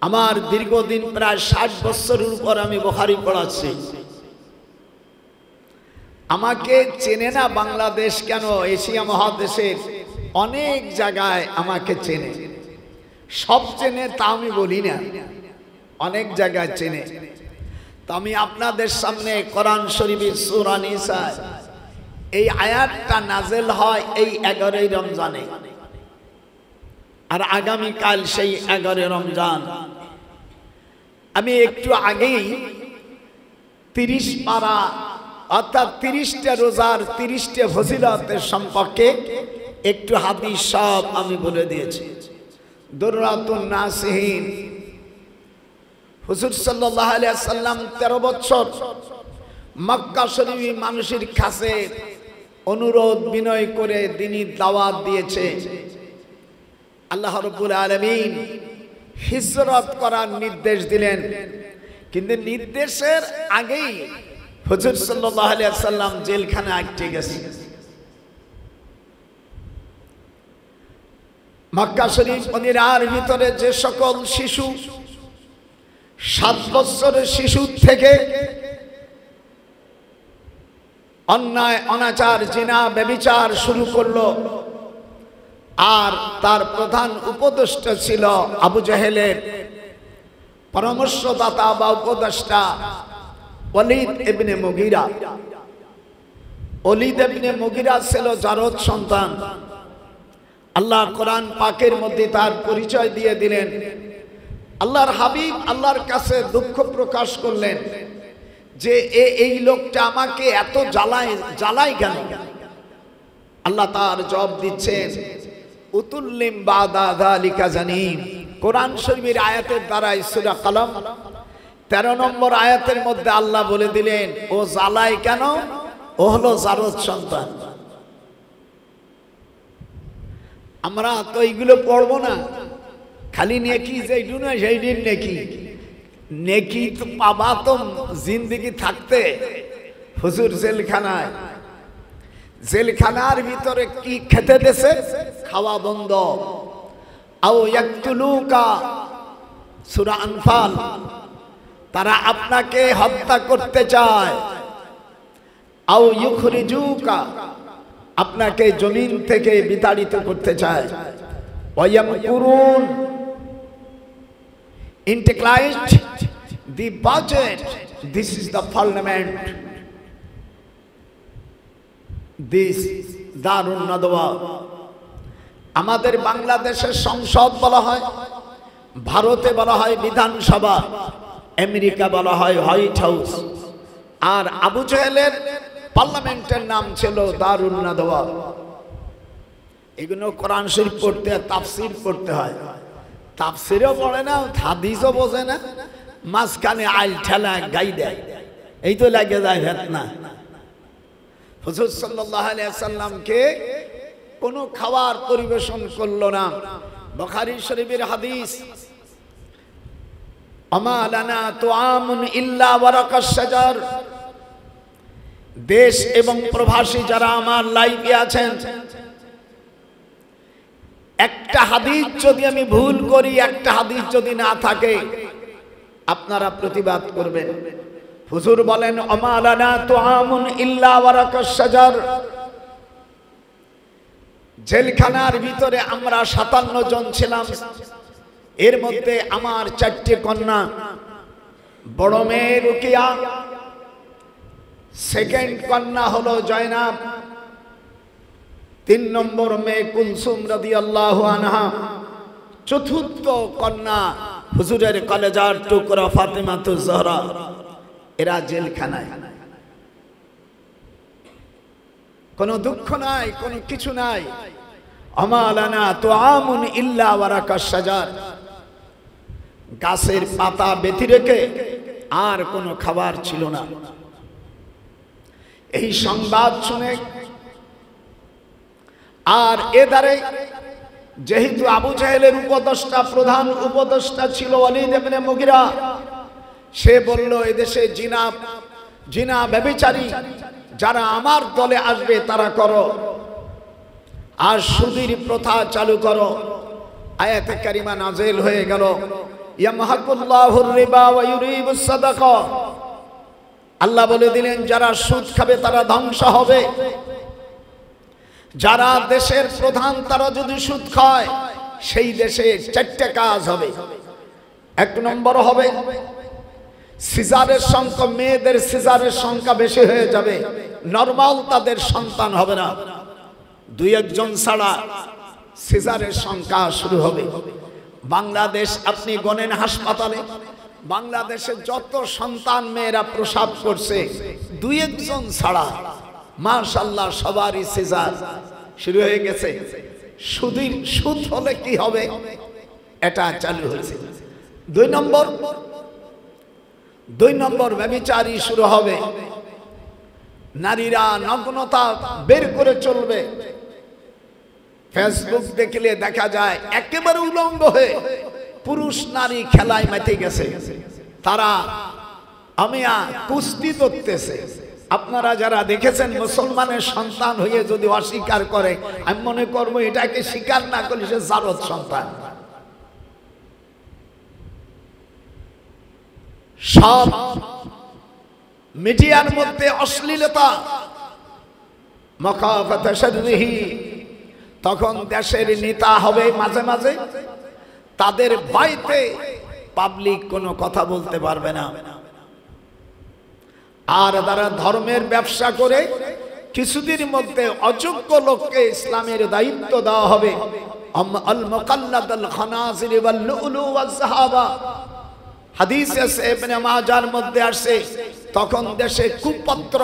আমার দীর্ঘদিন প্রায় 60 বছরের উপর আমি বুখারী পড়াচ্ছি। আমাকে চেনে না বাংলাদেশ কেন, এশিয়া মহাদেশের অনেক জায়গায় আমাকে চেনে। সব চেনে তা আমি বলি না, অনেক জায়গায় চেনে। তো আমি আপনাদের সামনে কোরআন শরীফের সূরা নিসা এই আয়াতটা নাযিল হয় এই 11ই রমজানে, আর আগামীকাল সেই 11 রমজান। আমি একটু আগেই 30 পারা অর্থাৎ 30টা রোজার 30টা ফজিলতের সম্পর্কে একটু হাদিস সব আমি বলে দিয়েছি। দুররাতুন নাসিহিন, হুজুর সাল্লাল্লাহু আলাইহি ওয়াসাল্লাম 13 বছর মক্কা শরীফে মানুষের কাছে অনুরোধ বিনয় করে দ্বীনি দাওয়াত দিয়েছে। আল্লাহ রাব্বুল আলামিন হিজরত করার নির্দেশ দিলেন, কিন্তু নির্দেশের আগেই হুজুর সাল্লাল্লাহু আলাইহি ওয়াসাল্লাম জেলখানায় আটকে গেছেন। মক্কা শরীফ মদিনার ভিতরে যে সকল শিশু 7 বছরের শিশু থেকে অন্যায় অনাচার জিনা ব্যভিচার শুরু করলো, আর তার প্রধান উপদেষ্টা ছিল আবু জাহেলের পরামর্শদাতা বা উপদেষ্টা ওয়ালিদ ইবনে মুগীরা। ওয়ালিদ ইবনে মুগীরা ছিল জারদ সন্তান। আল্লাহ কোরআন পাকের মধ্যে তার পরিচয় দিয়ে দিলেন। আল্লাহর হাবিব আল্লাহর কাছে দুঃখ প্রকাশ করলেন যে এই লোকটা আমাকে এত জ্বালায় কেন? আল্লাহ তার জবাব দিচ্ছেন, উতুল্লিম বাদা যালিকা জানিম। কোরআন শরীফের আয়াতের দ্বারা সূরা কলম 13 নম্বর আয়াতের মধ্যে আল্লাহ বলে দিলেন ও জ্বালায় কেন, ও হলো জারদ সন্তান। আমরা তো এইগুলো পড়বো না, খালি নেকি যেইটু না সেই দিন নেকি। নেকি তো পাবা তো জিন্দেগি থাকতে। হুজুর জেলখানায়, জেলখানার ভিতরে কি খেতে দেছে? খাওয়া বন্ধ। আও ইয়াকতুলুকা, সূরা আনফাল। তারা আপনাকে হত্যা করতে চায়। আও ইউখরিজুকা, আপনাকে জমিন থেকে বিতাড়িত করতে চায়। ওয়ায়ামকুরুন, ইন্টিগ্রাইট the budget, this is the parliament, this দারুন নাদওয়া। আমাদের বাংলাদেশের সংসদ বলা হয়, ভারতে বলা হয় বিধানসভা, আমেরিকা বলা হয় হোয়াইট হাউস, আর আবু জাহেলের পার্লামেন্টের নাম ছিল দারুন নাদওয়া। এগুলো কোরআন শরীফ পড়তে আর তাফসীর পড়তে হয়। তাফসীরও পড়ে না, হাদিসও বোঝে না, মাঝখানে আইল ঠেলা গাই দেয়, এই তো লাগে যায় ফেতনা। হুজুর সাল্লাল্লাহু আলাইহি ওয়াসাল্লামকে কোনো খাবার পরিবেশন করলো না। বুখারী শরীফের হাদিস, আমা লানা তুআমুন ইল্লা ওয়ারাকাশ শাজার। দেশ এবং প্রবাসী যারা আমার লাইভে আছেন, একটা হাদিস যদি আমি ভুল করি, একটা হাদিস যদি না থাকে, আপনারা প্রতিবাদ করবেন। হুজুর বলেন আমা লানা তুআমুন ইল্লা ওয়ারাকাশ শাজার। জেলখানার ভিতরে আমরা 57 জন ছিলাম। এর মধ্যে আমার 4টে কন্যা, বড় মেয়ে রুকিয়া, সেকেন্ড কন্যা হলো জয়নাব, 3 নম্বর মেয়ে কুলসুম রাদিয়াল্লাহু আনহা, চতুর্থ কন্যা হুজুরের কলেজার টুকরা ফাতেমাতুজ জহরা। এরা জেলখানায়, কোনো দুঃখ নাই, কোনো কিছু নাই। আমা লানা তুআমুন ইল্লা ওয়ারাকাশ শাজার। গাছের পাতা বেঁধে রেখে আর কোনো খাবার ছিল না। এই সংবাদ শুনে আর এদারে যেহেতু আবু জাহেলের উপদেষ্টা, প্রধান উপদেষ্টা ছিল ওয়ালিদ ইবনে মুগীরা, সে বলল এদেশে জিনা ব্যভিচারী যারা আমার দলে আসবে তারা করো, আর সুদীর প্রথা চালু করো। আয়াতে কারিমা নাযিল হয়ে গেল, ইয়ামহাকুল্লাহুর রিবা ওয়া ইউরিবুস সাদাকা। আল্লাহ বলে দিলেন যারা সুদ খাবে তারা ধ্বংস হবে। যারা দেশের প্রধান তারা যদি সুদ খায় সেই দেশে চারটি কাজ হবে। এক নম্বর হবে সিজারের সংখ্যা, মেয়েদের সিজারের সংখ্যা বেশি হয়ে যাবে, নরমাল তাদের সন্তান হবে না, দুই একজন ছাড়া সিজারের সংখ্যা শুরু হবে। বাংলাদেশ আপনি গণেন হাসপাতালে বাংলাদেশে যত সন্তান মেয়েরা প্রসব করছে দুই একজন ছাড়া মাশাআল্লাহ সবারই সিজার শুরু হয়ে গেছে। সুদ হলে কি হবে এটা চালু হয়েছে। দুই নম্বর ব্যভিচারী শুরু হবে। নারীরা নগ্নতা বের করে চলবে। ফেসবুক দেখলে দেখা যায় একেবারে উলঙ্গ হয়ে পুরুষ নারী খেলায় মেতে গেছে। তারা আমিয়া কুস্তি করতেছে। আপনারা যারা দেখেছেন মুসলমানের সন্তান হয়ে যদি অস্বীকার করে, আমি মনে করবো এটাকে স্বীকার না করলে সে জারদ সন্তান। সব মিডিয়ার মধ্যে অশ্লীলতা, মাখাফাতা শাররিহি। তখন দেশের নেতা হবে মাঝে মাঝে তাদের বাইতে পাবলিক কোনো কথা বলতে পারবে না। আর তারা ধর্মের ব্যবসা করে কিছুদিনের মধ্যে অযোগ্য লোককে ইসলামের দায়িত্ব দেওয়া হবে। আল মুকাল্লাদ আল খানাজির ওয়াল লুলু ওয়াজ যাহাবা হাদিসে আছে, ইবনে মাজার মধ্যে আসে। তখন দেশে কুপত্র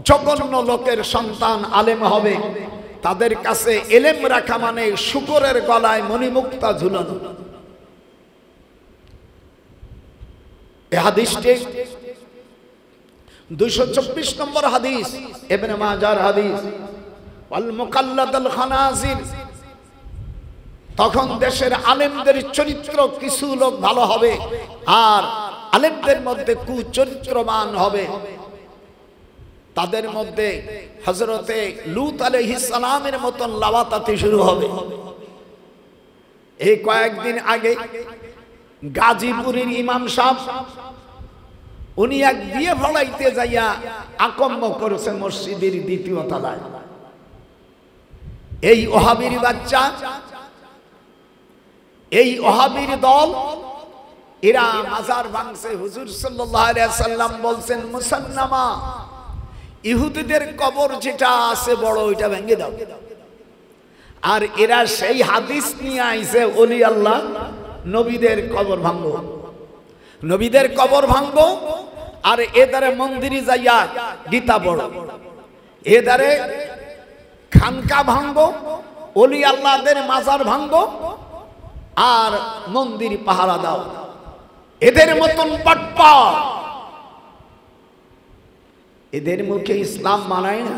জঘন্য লোকের সন্তান আলেম হবে। তাদের কাছে ইলম রাখা মানে শুকরের গলায় মণিমুক্তা ঝুলানো। এই হাদিসটি 224 নম্বর হাদিস, ইবনে মাজার হাদিস। ওয়াল মুকাল্লাদ আল খানাজির। তখন দেশের আলেমদের চরিত্র কিছু লোক ভালো হবে আর আলেমদের মধ্যে কুচরিত্রবান হবে। তাদের মধ্যে হযরতে লূত আলাইহিস সালামের মতন লাওয়াতাতি শুরু হবে। এই কয়েকদিন আগে গাজীপুরের ইমাম সাহেব উনি এক বিয়ে ফলাইতে যাইয়া আকম্ম করেছে মসজিদের দ্বিতীয় তলায়। এই ওহাবির বাচ্চা, এই ওহাবির দল, এরা মাজার ভাঙছে। হুজুর সাল্লাল্লাহু আলাইহি সাল্লাম বলছেন মুসান্নামা, ইহুদিদের কবর যেটা আছে বড় ওইটা ভেঙে দাও। আর এরা সেই হাদিস নিয়ে আইছে ওলি আল্লাহ নবীদের কবর ভাঙবো, নবীদের কবর ভাঙবো। আর এদারে মন্দিরে যাইয়া গীতা পড়ো, এদারে খানকা ভাঙবো, ওলি আল্লাহদের মাজার ভাঙবো আর মন্দির পাহারা দাও। এদের মতন পাট্পা, এদের মুখে ইসলাম মানায় না।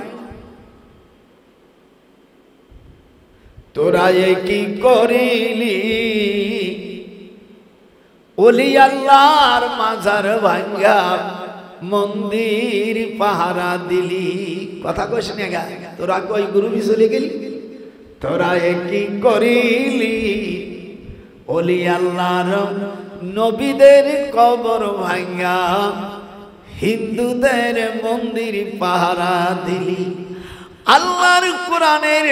তোরা এ কি করিলি, ওলি আল্লাহর মাজার ভাঙ্গা মন্দির পাহারা দিলি। কথা কইস না গা, তোরা কই গুরু চলে গেলি। তোরা এ কি করিলি, ওলি আল্লাহর নবীদের কবর ভাঙ্গা হিন্দুদের মন্দির পাহারা দিলি। আল্লাহর কোরআনের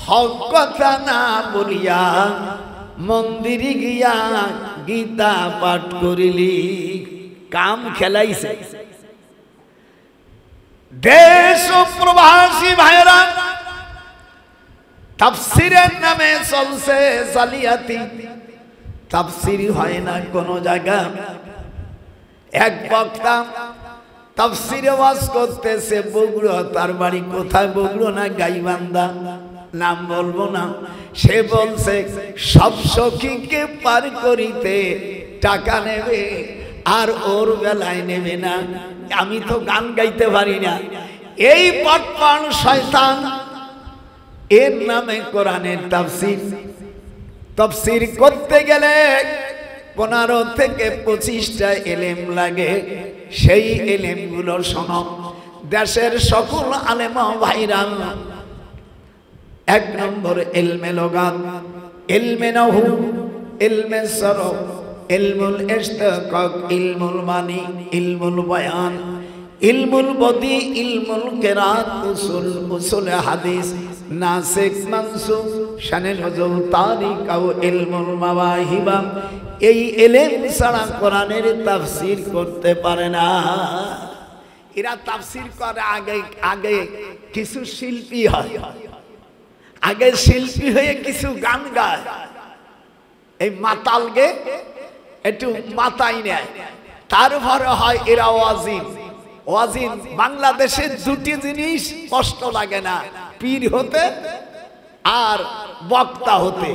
হক কথা না বলিয়া মন্দিরে গিয়া গীতা পাঠ করিলি। কাম খেলাইছে। দেশ ও প্রবাসী ভাইরা তাফসীরের নামে চলছে জালিয়াতি। তাফসীর হয় না কোন জায়গা। এক বক্তা তাফসীরে ওয়াজ করতেছে বগুড়া, তার বাড়ি কোথায় বগুড়া না গাইবান্ধা, নাম বলবো না। সে বলছে সব সখীকে পার করিতে টাকা নেবে আর ওর বেলায় নেবে না। আমি তো গান গাইতে পারি না। এই পটপান শয়তান এর নামে কোরআনের তাফসীর। তাফসীর করতে গেলে 15 থেকে 25টা এলেম লাগে। সেই এলেমগুলো শোনো। দেশের সকল আলেম ভাইরা, 1 নম্বর ইলমে লগাত, ইলমে নাহু, ইলমে সরফ, ইলমুল ইশতিকাক, ইলমুল মানি, ইলমুল বয়ান, ইলমুল বদি, ইলমুল কিরাত, উসুল হাদিস, নাসিখ মানসুখ, শানে নুজুল, তারিখ ও ইলমুল মাওয়াহিবা। এই ইলম ছাড়া কোরআনের তাফসীর করতে পারে না। এরা তাফসীর করে আগে আগে কিছু শিল্পী হয়, আগে শিল্পী হয়ে কিছু গান গায়, এই মাতাল গে একটু মাতাই নেয়, তারপরে হয় এরা ওয়াজিন। ওয়াজিন বাংলাদেশের দুটি জিনিস কষ্ট লাগে না, পীর হতে আর বক্তা হতে।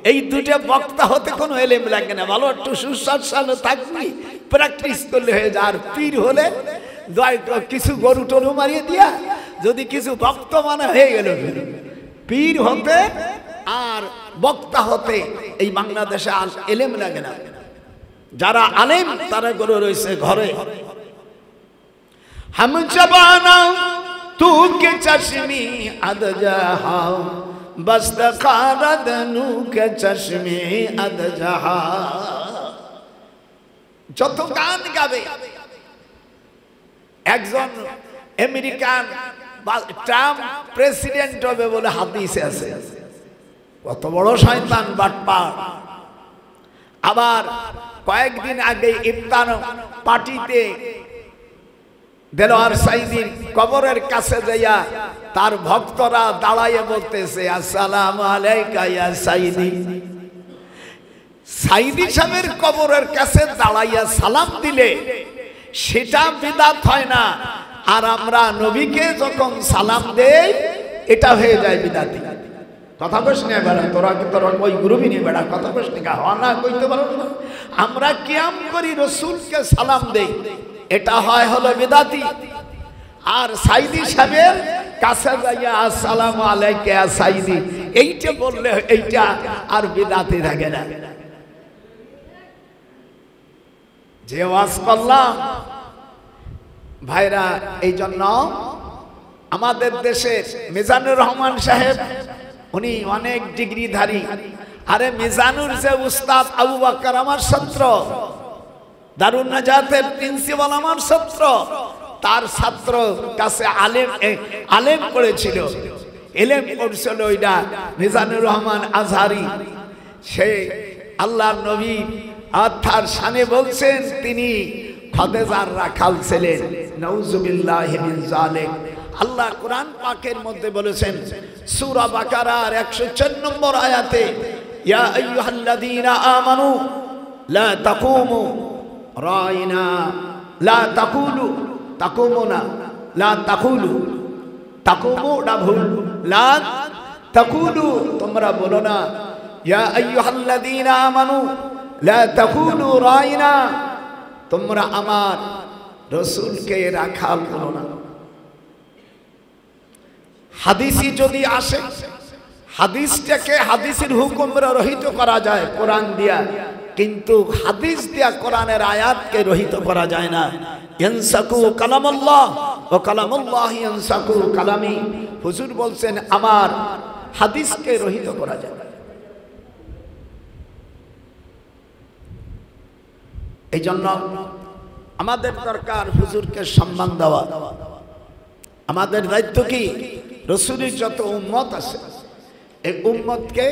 এই দুটো বক্তা হতে কোনো এলেম লাগে না, ভালো একটু সুস্বাদু থাকবি, প্র্যাকটিস করলে হয়ে যায়। আর পীর হলে কিছু গরু টরু মারিয়ে দিয়া যদি কিছু ভক্ত মানে হয়ে গেল। পীর হতে আর বক্তা হতে এই বাংলাদেশে এলেম লাগে না। যারা আলেম তারা গুলো রয়েছে ঘরে। हम जबाना तू के चश्मी अद जहा बस दखारद नू के चश्मे अद जहा। যত গান গাবে, একজন আমেরিকান ট্রাম্প প্রেসিডেন্ট হবে বলে হাদিসে আছে, কত বড় শয়তান বাটপার। আবার কয়েকদিন আগে ইফতার পার্টিতে দেলোয়ার সাইদির কবরের কাছে যাইয়া তার ভক্তরা দাঁড়াইয়ে বলতেছে আসসালামু আলাইকা ইয়া সাইদি। সাইদি সাহেবের কবরের কাছে দাঁড়াইয়া সালাম দিলে সেটা বিদআত হয় না, আর আমরা নবীকে যখন সালাম দেই এটা হয়ে যায় বিদআতি। কথা কইস না বেড়া, তোরা ওই গ্রুপই নিয়ে বেড়া কথা কইস না, না কইতে পারো না। আমরা কিয়াম করি, রসুলকে সালাম দেই, এটা হয় হলো বিদআতি। আর সাইদি সাহেবের কাছে যাইয়া আসসালামু আলাইকা ইয়া সাইদি এইটা বললে এইটা আর বিদআতি থাকে না। যে ওয়াজ করলাম ভাইরা, এই জন্য আমাদের দেশের মিজানুর রহমান সাহেব উনি অনেক ডিগ্রিধারী। আরে মিজানুর যে উস্তাদ আবু বকর আমার ছাত্র, দারুন নাজাতের প্রিন্সিপাল আমার ছাত্র, তার ছাত্র কাছে আলেম পড়েছিল, এলেম পড়ছিল ওইটা মিজানুর রহমান আজহারি। সে আল্লাহর নবী আর তার শানে বলছেন তিনি খাদেজার রাখাল ছিলেন, নাউজুবিল্লাহি মিন যালিক। আল্লাহ কোরআন পাকের মধ্যে বলেছেন সূরা বাকারার 104 নম্বর আয়াতে, ইয়া আইয়ুহাল্লাযীনা আমানু লা তাকুমু রাইনা লা তাকুলু তাকুমুনা লা তাকুলু তাকুমু না ভুল, লা তাকুলু তোমরা বলো না, ইয়া আইয়ুহাল্লাযীনা আমানু লা তাকুলু রাইনা তোমরা আমার রাসূলকে রাখাল বলো না। হাদিসি যদি আসে, হাদিসটাকে হাদিসের হুকুমরা রহিত করা যায় কোরআন দিয়া, কিন্তু হাদিস দিয়া কোরআনের আয়াতকে রহিত করা যায় না। ইয়ানসাকু কালামাল্লাহ ওয়া কালামুল্লাহ ইয়ানসাকু কালামি। হুজুর বলছেন আমার হাদিসকে রহিত করা যায় না। এই জন্য আমাদের দরকার হুজুরকে সম্মান দেওয়া। আমাদের দায়িত্ব কি? রাসূলের যত উম্মত আছে এই উম্মতকে,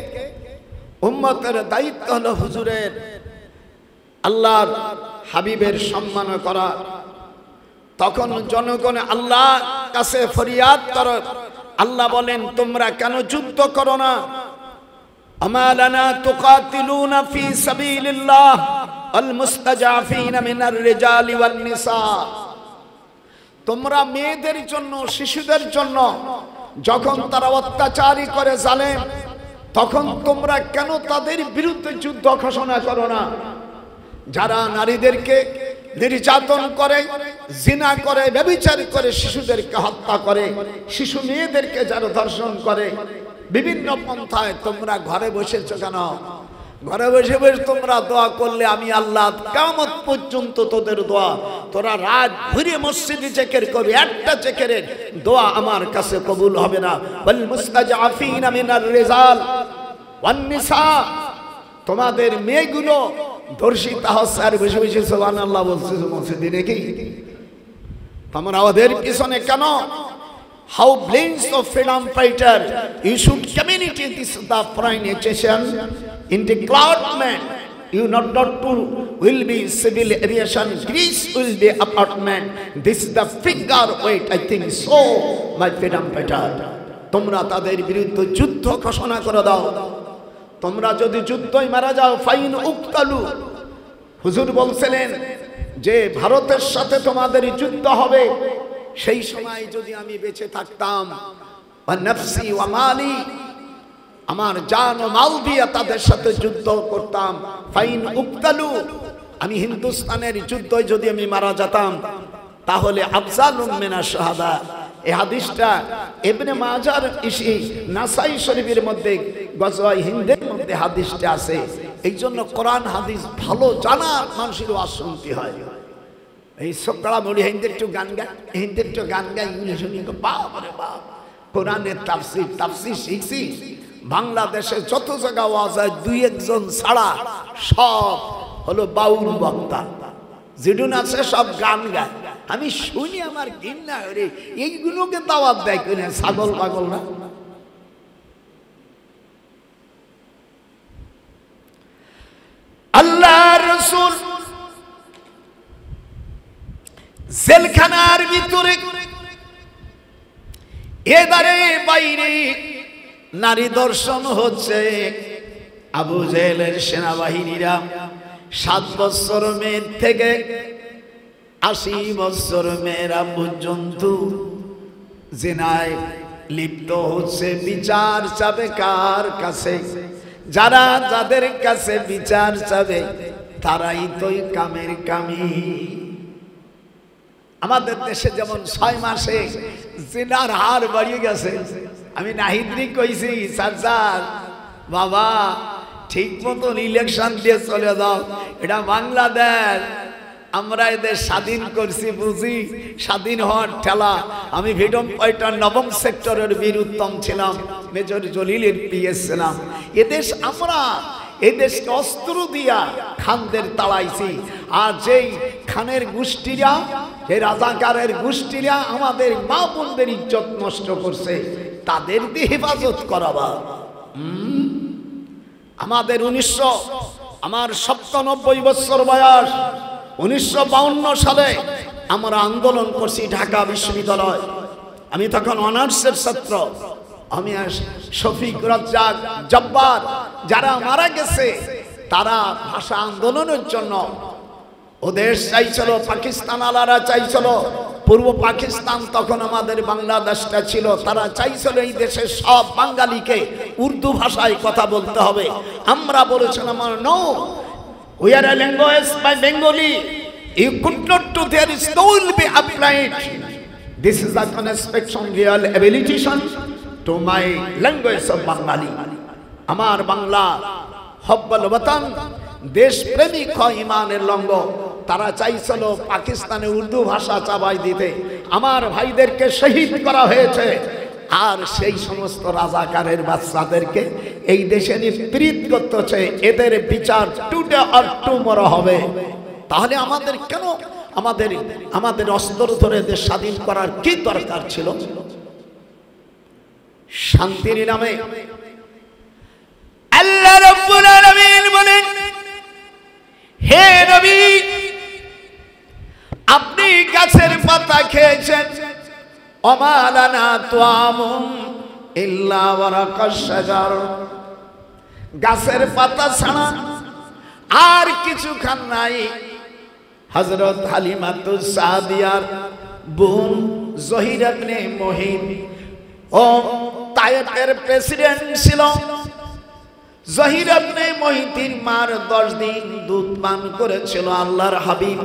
উম্মতের দায়িত্ব হলো হুজুরের আল্লাহর হাবিবের সম্মান করা। তখন জনগণ আল্লাহর কাছে ফরিয়াদ করে, আল্লাহ বলেন তোমরা কেন যুদ্ধ করো না? আমালানা তুকাতিলুনা ফি সাবিলিল্লাহ আল মুস্তাজাফিনা মিনার রিজালি ওয়ান নিসা। তোমরা মেয়েদের জন্য, শিশুদের জন্য যখন তারা অত্যাচারী করে জালেম, তখন তোমরা কেন তাদের বিরুদ্ধে যুদ্ধ ঘোষণা করো না? যারা নারীদেরকে নির্যাতন করে, জিনা করে, ব্যভিচার করে, শিশুদেরকে হত্যা করে, শিশু মেয়েদেরকে যারা ধর্ষণ করে, বিভিন্ন পন্থায় তোমরা ঘরে বসেছো কেন? ঘরে বসে বসে তোমরা দোয়া করলে আমি আল্লাহ কিয়ামত পর্যন্ত তোদের দোয়া, তোরা রাত ঘুরে মসজিদে জিকির করবি, একটা জিকিরের দোয়া আমার কাছে কবুল হবে না। ওয়াল মুস্তাজাফিনা মিনার রিজাল ওয়ান নিসা। তোমাদের মেয়েগুলো ধর্ষিতা হচ্ছে আর বেশি বেশি সুবহানাল্লাহ বলছে মসজিদে নাকি? তোমরা ওদের পিছনে কেন? How billions of freedom fighter, you should communicate this the foreign nation in the development. You not to will be civil aviation. Greece will be apartment. This is the figure weight. I think so, my freedom fighter. তোমরা তাদের বিরুদ্ধে যুদ্ধ ঘোষণা করে দাও। তোমরা যদি যুদ্ধই মারা যাও ফাইন উক্তালু। হুজুর বলছিলেন যে ভারতের সাথে তোমাদের যুদ্ধ হবে। সেই সময় যদি আমি বেঁচে থাকতাম, ওয়া নফসি ওয়া মালি, আমার জান ও মাল দিয়ে তাদের সাথে যুদ্ধ করতাম। ফাইন উক্তালু, আমি হিন্দুস্তানের যুদ্ধে যদি আমি মারা যেতাম তাহলে আফজালুম মিনাশ শাহাদা। এই হাদিসটা ইবনে মাজার নাসাই শরীফের মধ্যে গজওয়ায়ে হিন্দের মধ্যে হাদিসটা আছে। এই জন্য কোরআন হাদিস ভালো জানা মানুষের ওয়াজ শুনতে হয়। এই সকালা বলি হিন্দের একটু গান গায়, হিন্দের একটু গান গায়, ইংলিশ শুনি বাপ রে বাপ। কোরআনের তাফসীর শিখছি। বাংলাদেশে যত জায়গা ওয়াজ হয় দুই একজন ছাড়া সব হলো বাউল বক্তা, যেটুন আছে সব গান গায়। আমি শুনি আমার ঘৃণা রে, এইগুলোকে দাওয়াত দেয় কিনা ছাগল পাগল না। আল্লাহর রাসূল জেলখানার ভিতরে এদারে বাইরে নারী দর্শন হচ্ছে। আবু জেহেলের সেনাবাহিনীরা 7 বছর মেয়ে থেকে 80 বছর মেয়েরা পর্যন্ত জিনায় লিপ্ত হচ্ছে। বিচার চাবে কার কাছে? যারা যাদের কাছে বিচার চাবে তারাই তো কামের কামি। আমাদের দেশে যেমন 6 মাসে জিনার হার বাড়িয়ে গেছে। আমি নাহিদ্রি কইছি সারসার বাবা ঠিক মতন ইলেকশন দিয়ে চলে যাও, এটা বাংলাদেশ, আমরা এদের স্বাধীন করছি বুঝি, স্বাধীন হওয়ার ঠেলা। আমি ফ্রিডম ফাইটার 9ম সেক্টরের বীর উত্তম ছিলাম, মেজর জলিলের পিএস ছিলাম। এদেশ আমরা এই দেশকে অস্ত্র দিয়া খানদের তাড়াইছি। আর যেই খানের গোষ্ঠীরা, এই রাজাকারের গোষ্ঠীরা আমাদের মা বোনদের ইজ্জত নষ্ট করছে, তাদের দিয়ে হেফাজত করাবা। আমাদের আমার 97 বছর বয়স, 1952 সালে আমরা আন্দোলন করছি ঢাকা বিশ্ববিদ্যালয়। আমি তখন অনার্সের ছাত্র। আমি শফিক, রাজ্জাক, জব্বার যারা মারা গেছে তারা ভাষা আন্দোলনের জন্য ওদের চাইছিল, পাকিস্তান আলারা চাইছিল, পূর্ব পাকিস্তান তখন আমাদের বাংলাদেশটা ছিল, তারা চাইছিল এই দেশের সব বাঙালিকে উর্দু ভাষায় কথা বলতে হবে। আমরা বলেছিলাম no, we are a language by Bengali, you could not do, there is no will be applied. This is a conspection real abilitation to my language of Bengali. আমার বাংলা হব্বল ওয়াতান, দেশ প্রেমিক হয় ইমানের লঙ্গ। তারা চাইছিল পাকিস্তানে উর্দু ভাষা চাবাই দিতে। আমার ভাইদেরকে শহীদ করা হয়েছে। আর সেই সমস্ত রাজাকারের বাচ্চাদেরকে এই দেশে নিপীড়িত করতেছে। এদের বিচার টুডে অর টুমরো হবে। তাহলে আমাদের কেন আমাদের অস্ত্র ধরে দেশ স্বাধীন করার কি দরকার ছিল? শান্তির নামে আল্লাহ রাব্বুল আলামিন বলেন, হে নবী, আপনি গাছের পাতা খেয়েছেন, ওমা লানা তুআমুন ইল্লা ওয়ারাকাশ শাজার, গাছের পাতা ছাড়া আর কিছু খান নাই। হযরত হালিমাতুস সাদিয়ার বোন জহিরা ইবনে মুহিব ও তায়েফের প্রেসিডেন্ট ছিল। জহিরা ইবনে মুহিতির মার 10 দিন দুধ পান করেছিল আল্লাহর হাবিব।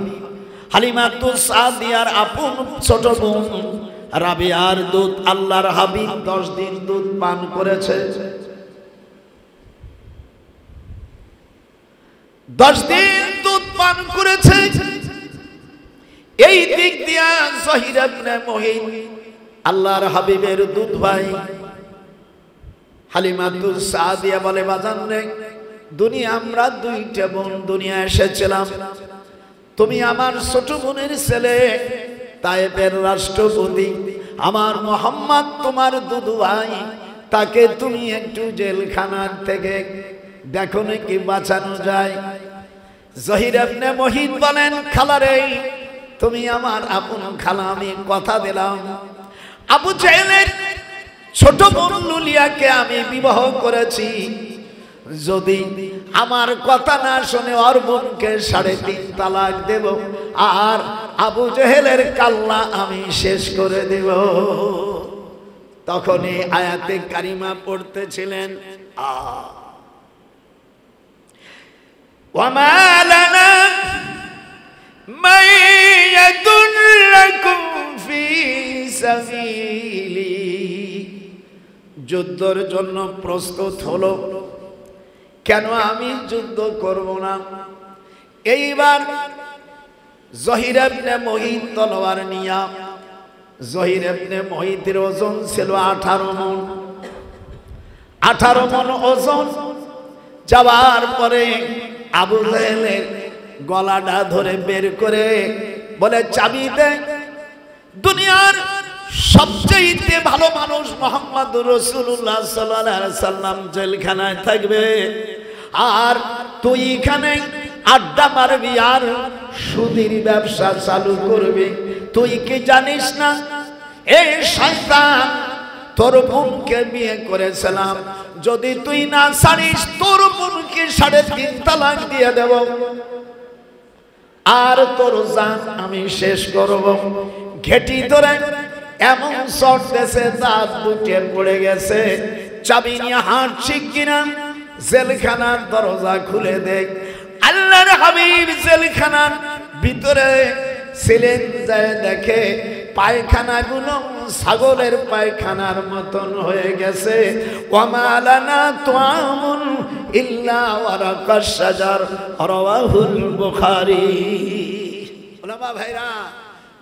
হালিমাতুস সাদিয়ার আপন ছোট বোন রাবিয়ার দুধ আল্লাহর হাবিব 10 দিন দুধ পান করেছে। 10 দিন দুধ পান করেছে। এই দিক দিয়া জহিরা ইবনে মুহিত আল্লাহর হাবিবের দুধ ভাই। হালিমাতুস সাদিয়া বলে, বাজান রে, দুনিয়া আমরা দুইটা বোন দুনিয়া এসেছিলাম। তুমি আমার ছোট বোনের ছেলে, তায়েফের রাষ্ট্রপতি আমার মোহাম্মদ তোমার দুদু ভাই, তাকে তুমি একটু জেলখানার থেকে দেখো নাকি বাঁচানো যায়। জহির ইবনে মুহিত বলেন, খালারে তুমি আমার আপন খালা, আমি কথা দিলাম আবু জেহেলের ছোট বোন লুলিয়াকে আমি বিবাহ করেছি, যদি আমার কথা না শুনে ওর বোনকে 3.5 তালাক দেব, আর আবু জেহেলের কাল্লা আমি শেষ করে দেব। তখনই আয়াতে কারিমা পড়তেছিলেন, ওয়ামা লানা মান ইয়াদুল্লাকুম ফি সাবিলি, যুদ্ধের জন্য প্রস্তুত হলো, কেন আমি যুদ্ধ করব না? এইবার জহির ইবনে মুহিত তলোয়ার নিয়া, জহির ইবনে মুহিতের ওজন ছিল 18 মণ। 18 মণ ওজন যাওয়ার পরে আবু জেহেলের গলাটা ধরে বের করে বলে, চাবি দে। দুনিয়ার সবচেয়ে ভালো মানুষ মুহাম্মদুর রাসূলুল্লাহ সাল্লাল্লাহু আলাইহি সাল্লাম জেলখানায় থাকবে, আর তুই এখানে আড্ডা মারবি আর সুদের ব্যবসা চালু করবি। তুই কি জানিস না এই শয়তান তোর বোনকে বিয়ে করেছিলাম, যদি তুই না ছাড়িস তোর বোনকে 3.5 তালাক দিয়ে দেব, আর তোর জান আমি শেষ করব। ঘেটি ধরে এমন শট দেশে দাঁত দুটে পড়ে গেছে। চাবি নিয়ে হাঁটছি কিনা, জেলখানার দরজা খুলে দেখ। আল্লাহর হাবিব জেলখানার ভিতরে ছিলেন, যায় দেখে পায়খানাগুলো ছাগলের পায়খানার মতন হয়ে গেছে। ওয়ামা লানা তুআমুন ইল্লা ওয়ারাকাশ শাজার, রাওয়াহুল বুখারী। ওলামা ভাইরা,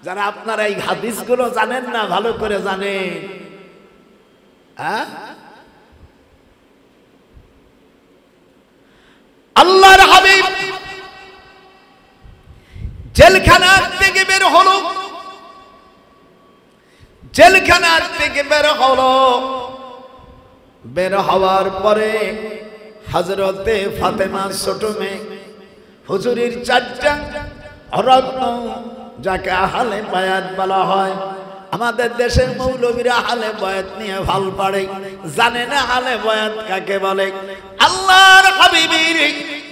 যারা আপনারা এই হাদিসগুলো জানেন না, ভালো করে জানেন, হ্যাঁ, আল্লাহর হাবিব জেলখানার থেকে বের হলো। জেলখানার থেকে বের হলো, বের হওয়ার পরে হযরতে ফাতেমা ছোট মেয়ে, হুজুরের 4টা রত্ন, যাকে আহলে বায়াত বলা হয়। আমাদের দেশের মৌলবীরা আহলে বায়াত নিয়ে ভাল পারে, জানে না আহলে বায়াত কাকে বলে। আল্লাহর হাবিবের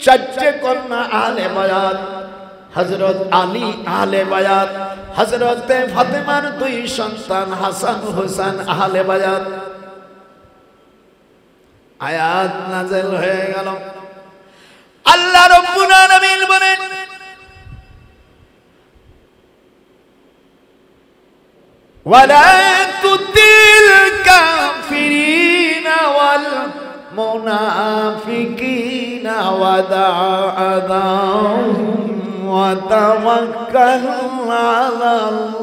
4টে কন্যা আহলে বায়াত, হযরত আলী আহলে বায়াত, হযরতে ফাতেমার 2 সন্তান হাসান হোসেন আহলে বায়াত। আয়াত নাযিল হয়ে গেল। আল্লাহ রাব্বুল আলামিন বলেন, ওয়ালা তুতিল কাফিরিনা ওয়াল মুনাফিকিনা ওয়াদা'আহুম ওয়া তাওয়াক্কাল আলাল্লাহ।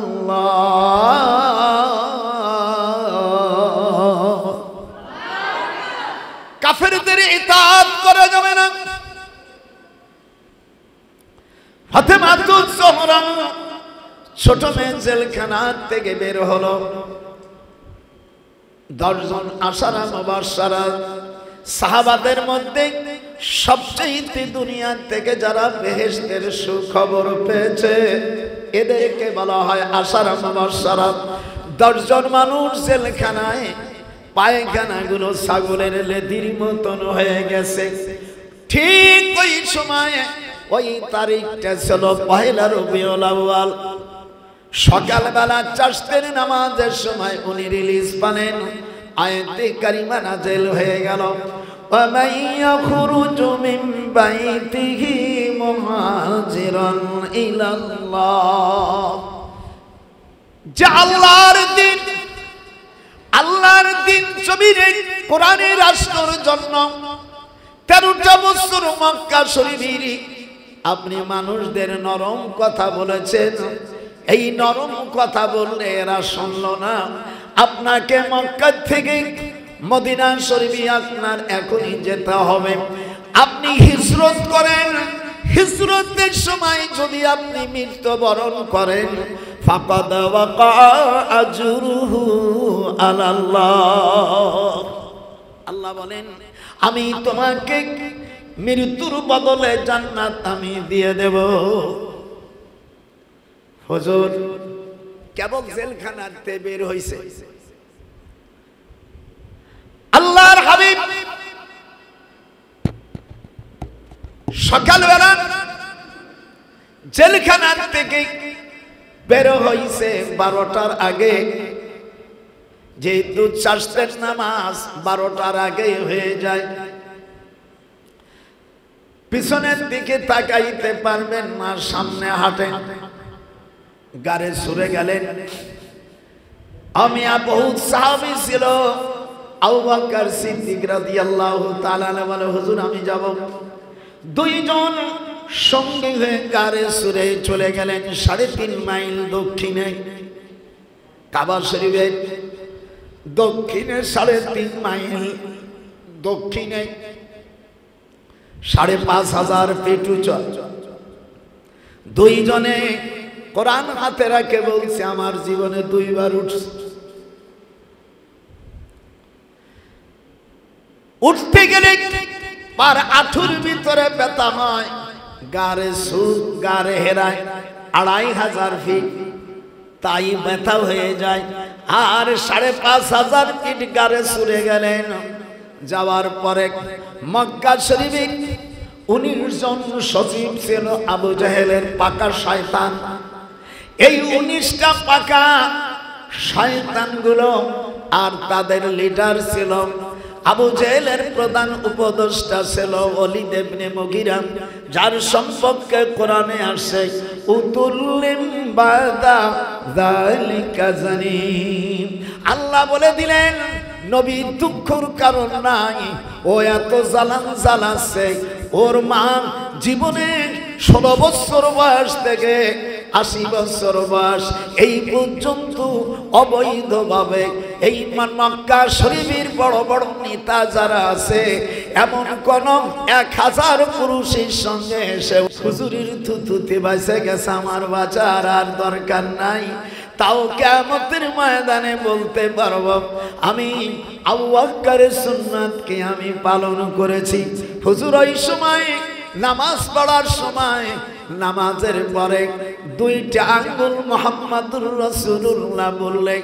কাফেরদের ইতাআত করা যাবে না। ফাতেমা জোহরা ছোট মেয়ে জেলখানার থেকে বের হলো। 10 জন আশারা মুবাশশারা সাহাবাদের মধ্যে সবচেয়ে দুনিয়া থেকে যারা বেহেশতের সুখবর পেয়েছে, এদেরকে বলা হয় আশারা মুবাশশারা। 10 জন মানুষ জেলখানায়, পায়খানাগুলো ছাগলের লেদির মতন হয়ে গেছে। ঠিক ওই সময়, ওই তারিখটা ছিল 1 রবিউল আউয়াল। সকালবেলা চাষতের নামাজের সময় উনি রিলিজ পালেন, আয়াতে কারিমা নাযিল হয়ে গেল। وَمَن يَخْرُجُ مِن بَيْتِهِ مُهَاجِرًا إِلَى اللَّهِ, যে আল্লাহর দিন জমিনে কোরআনের রাষ্ট্রের জন্য 13টা বছর মক্কা শরীফে আপনি মানুষদের নরম কথা বলেছেন। এই নরম কথা বললে এরা শুনল না। আপনাকে মক্কা থেকে মদিনা শরীফে আপনার এখনই যেতে হবে। আপনি হিজরত করেন, হিজরতের সময় যদি আপনি মৃত্যুবরণ করেন, ফাকাদ ওয়াকা আজরুহু আলাল্লাহ। আল্লাহ বলেন আমি তোমাকে মৃত্যুর বদলে জান্নাত আমি দিয়ে দেব। হুজুর কেবল জেলখানাতে বের হইছে, আল্লাহর হাবিব সকালবেলা জেলখানার থেকে বের হইছে 12টার আগে, যেহেতু চাষের নামাজ 12টার আগে হয়ে যায়, পিছনের দিকে তাকাইতে পারবেন না, সামনে হাঁটেন, গাড়ি সরে গেলেন। আমি বহুত সাহাবী ছিল, আবু বকর সিদ্দিক রাদিয়াল্লাহু তাআলা বলে হুজুর আমি যাব। দুইজন সঙ্গে হয়ে গাড়ি সরে চলে গেলেন 3.5 মাইল দক্ষিণে, কাবা শরীফের দক্ষিণে 3.5 মাইল দক্ষিণে 5,500 ফিট উঁচু। দুইজনে কোরআন হাতে রাখে বলছে আমার জীবনে 2 বার উঠছে। উঠতে গেলে পার আঁঠুর ভিতরে ব্যথা হয়, গাড়ে সুখ গাড়ে হেরায় 2,500 ফিট, তাই ব্যথা হয়ে যায়। আর 5,500 ফিট গাড়ে সুরে গেলেন। যাওয়ার পরে মক্কা শরীফে 19 জন সচিব ছিল আবু জাহেলের পাকা শয়তান। এই 19টা পাকা শয়তানগুলো আর তাদের লিডার ছিল আবু জাহেলের প্রধান উপদেষ্টা ছিল ওলীদ ইবনে মুগীরা, যার সম্পর্কে কোরআনে আসে উতুল্লিম বাদা যালিকা জানিম। আল্লাহ বলে দিলেন নবী দুঃখের কারণ নাই, ও এত জ্বালান জ্বালাচ্ছে। ওর মা জীবনে 16 বছর বয়স থেকে 80 বছর বয়স এই পর্যন্ত অবৈধভাবে এই মক্কা শরীফের বড় বড় নেতা যারা আছে, এমন কোন 1000 পুরুষের সঙ্গে এসে হুজুরের থুতুতে বাইসে গেছে আমার বাঁচার আর দরকার নাই, তাও কিয়ামতের ময়দানে বলতে পারবো আমি আবু বকরের সুন্নাতকে আমি পালন করেছি। হুজুর ওই সময় নামাজ পড়ার সময় নামাজের পরে 2টা আঙ্গুল মুহাম্মাদুর রাসূলুল্লাহ বললে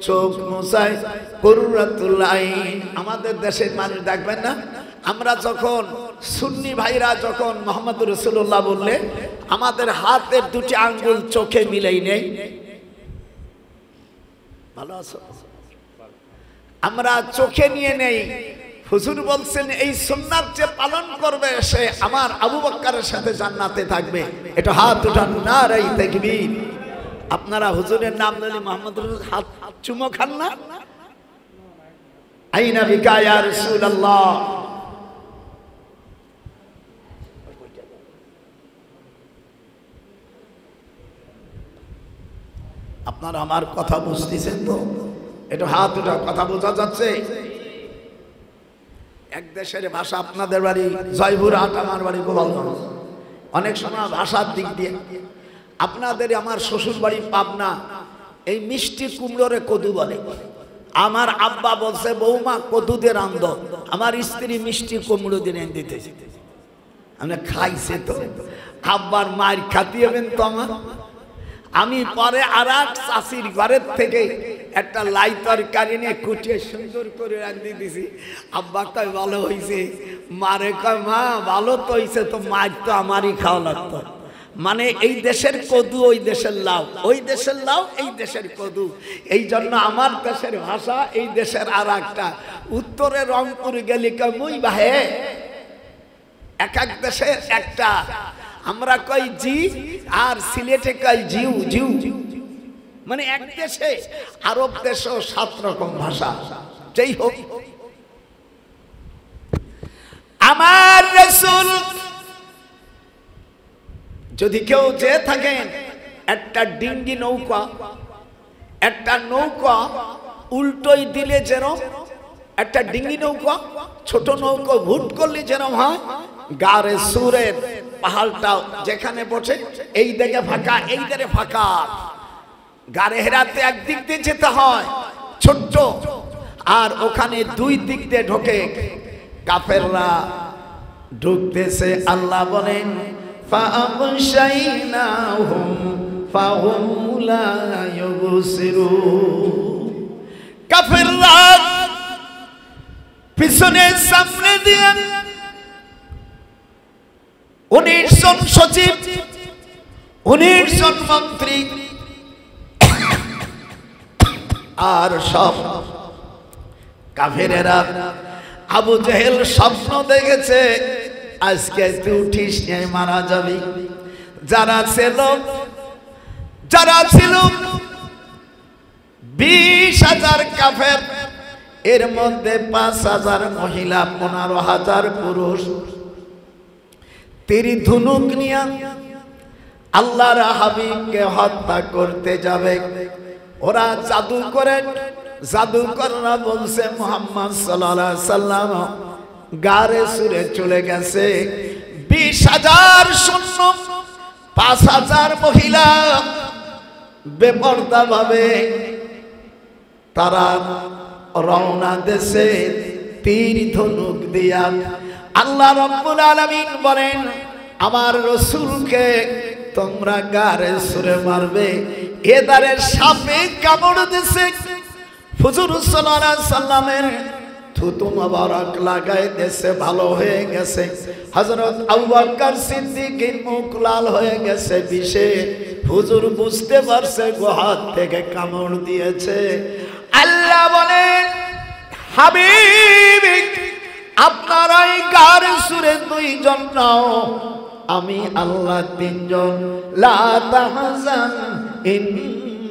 চোখ মুছায় কুররাতুল আইন। আমাদের দেশের মানুষ দেখবেন না, আমরা যখন সুন্নি ভাইরা যখন মুহাম্মাদুর রাসূলুল্লাহ বললে আমাদের হাতের 2টি আঙ্গুল চোখে মিলেই নেই। ভালো আছো? আমরা চোখে নিয়ে নেই। হুজুর বলছেন এই সুন্নাত যে পালন করবে সে আমার আবু বকরের সাথে জান্নাতে থাকবে। এটা হাত উঠান, নারায়ে তাকবীর। আপনারা হুজুরের নাম নিলে মুহাম্মদুর হাত চুমো খান না? আইনা বিকা ইয়া রাসূলুল্লাহ। আপনারা আমার কথা বুঝতেছেন তো? এটা হাত উঠা, কথা বোঝা যাচ্ছে? এক দেশের ভাষা, আপনাদের বাড়ি জয়পুরহাট, আমার বাড়ি গোপালগঞ্জ। অনেক সময় ভাষার দিক দিয়ে আপনাদের, আমার শ্বশুর বাড়ি পাবনা, এই মিষ্টি কুমড়োরে কদু বলে। আমার আব্বা বলছে বৌমা কদু দিয়ে রান্ধ, আমার স্ত্রী মিষ্টি কুমড়ো দিয়ে রেঁধে দিতেছে। আমরা খাইছে তো, আব্বার মায়ের খাতিয়েবেন তো আমার। আমি পরে আর এক চাষির ঘরের থেকে একটা লাই তরকারি নিয়ে কুটিয়ে সুন্দর করে রাঁধি দিছি। আব্বা কয় ভালো হয়েছে, মারে কয় মা ভালো তো হয়েছে, তো মাছ তো আমারই খাওয়া লাগতো। মানে এই দেশের কদু ওই দেশের লাউ, ওই দেশের লাউ এই দেশের কদু। এই জন্য আমার দেশের ভাষা এই দেশের আর একটা। উত্তরে রংপুর গেলি কয় মুই বাহে, এক এক দেশের একটা। আমরা কই জি, আর সিলেটে কই জিউ জিউ। মানে এক দেশে আরব দেশেও 7 রকম ভাষা। যেই হোক, আমার রাসূল যদি কেউ যে থাকেন, একটা ডিঙ্গি নৌকা, একটা নৌকা উল্টোই দিলে যেরকম, একটা ডিঙ্গি নৌকা ছোট নৌকা ভুট করলে যেরকম হয়, গারে সুরের পাহাড়টা যেখানে বসে এই দিকে ফাঁকা, এই দিকে ফাঁকা। গারে হেরাতে একদিক দিয়ে যেতে হয় ছোট্ট, আর ওখানে দুই দিক দিয়ে ঢোকে কাফেররা ঢুকতেছে। আল্লাহ বলেন ফাআবশাইনাহুম ফাহুম লা ইউবসিরুন। কাফেররা পিছনে সামনে দিয়ে 19 জন সচিব, 19 জন মন্ত্রী আর সব কাফেরেরা। আবু জেহেল স্বপ্ন দেখেছে আজকে তুই উঠিস নিয়ে মারা যাবি। যারা ছিল 20,000 কাফের, এর মধ্যে 5,000 মহিলা, 15,000 পুরুষ। তীর ধনুক নিয়ে আল্লাহর হাবিবকে হত্যা করতে যাবে। ওরা জাদুকররা বলছে মুহাম্মদ সাল্লাল্লাহু আলাইহি সাল্লাম গারে সুরে চলে গেছে। 20,000 সৈন্য, 5,000 মহিলা বেপরদা ভাবে তারা রওনা দেশে তীর ধনুক দিয়া। আল্লাহ রাব্বুল আলামিন বলেন আমার রাসূলকে তোমরা গারে সুরে মারবে। এদারে সাপে কামড় দিছে। হুজুর সাল্লাল্লাহু আলাইহি সাল্লামের থুতু মোবারক লাগায় দেশে ভালো হয়ে গেছে। হযরত আবু বকর সিদ্দিকের মুখ লাল হয়ে গেছে বিষে। হুজুর বুঝতে পারছে গোহাত থেকে কামড় দিয়েছে। আল্লাহ বলেন হাবিব আপনারা এই গারে সুরে 2 জন নাও, আমি আল্লাহ 3 জন। লা তাহজান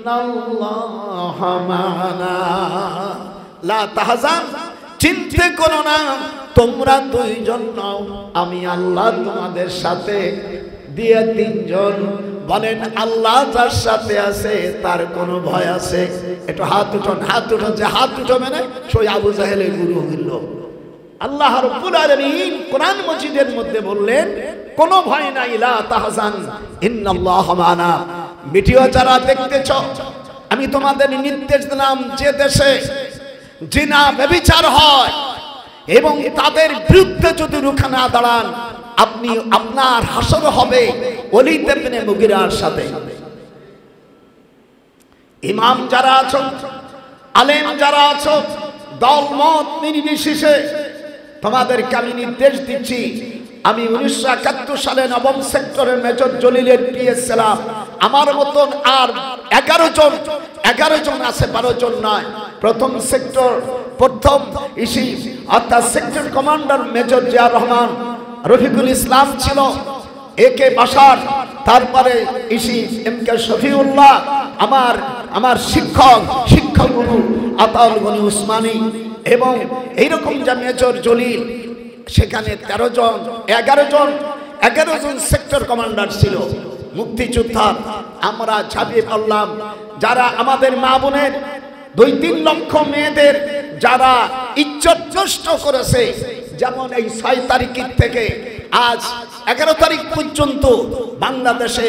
ইন্নাল্লাহা মা'ানা। লা তাহজান, চিন্তা করো না, তোমরা 2 জন নাও, আমি আল্লাহ তোমাদের সাথে। দিয়ে 3 জন বলেন আল্লাহ যার সাথে আছে তার কোনো ভয় আছে? একটু হাত উঠান, হাত উঠান। যে হাত উঠাবে না সই আবু জাহেলের গুরু হইল। আল্লাহ রাব্বুল আলামিন কোরআন মজিদের মধ্যে বললেন কোনো ভয় নাই, লা তাহজান ইন্নাল্লাহা মা'ানা। ভিডিও যারা দেখতেছ আমি তোমাদের নির্দেশ দিলাম যে দেশে জিনা ব্যভিচার হয় এবং তাদের বিরুদ্ধে যদি রুখে না দাঁড়ান আপনি আপনার হাসর হবে ওলীদ ইবনে মুগিরার সাথে। ইমাম যারা আছো, আলেম যারা আছো, দলমত নির্বিশেষে তোমাদেরকে আমি নির্দেশ দিচ্ছি। আমি 1971 সালে 9ম সেক্টরের মেজর জলিলের পিএস ছিলাম। আমার মতন আর 11 জন আছে, 12 জন নয়। প্রথম সেক্টর প্রথম ইসি অর্থাৎ sector commander major Ziaur Rahman, Rafiqul Islam ছিল, একে বাসার, তারপরে ইসি এমকে শফিউল্লাহ, আমার শিক্ষক গুরু আতাউল গনি উসমানী, এবং এইরকম যে মেজর জলিল, সেখানে 11 জন সেক্টর কমান্ডার ছিল। মুক্তিযোদ্ধা আমরা ঝাঁপিয়ে পড়লাম। যারা আমাদের মা বোনের 2-3 লক্ষ মেয়েদের যারা ইজ্জত নষ্ট করেছে, যেমন এই 6 তারিখ থেকে আজ 11 তারিখ পর্যন্ত বাংলাদেশে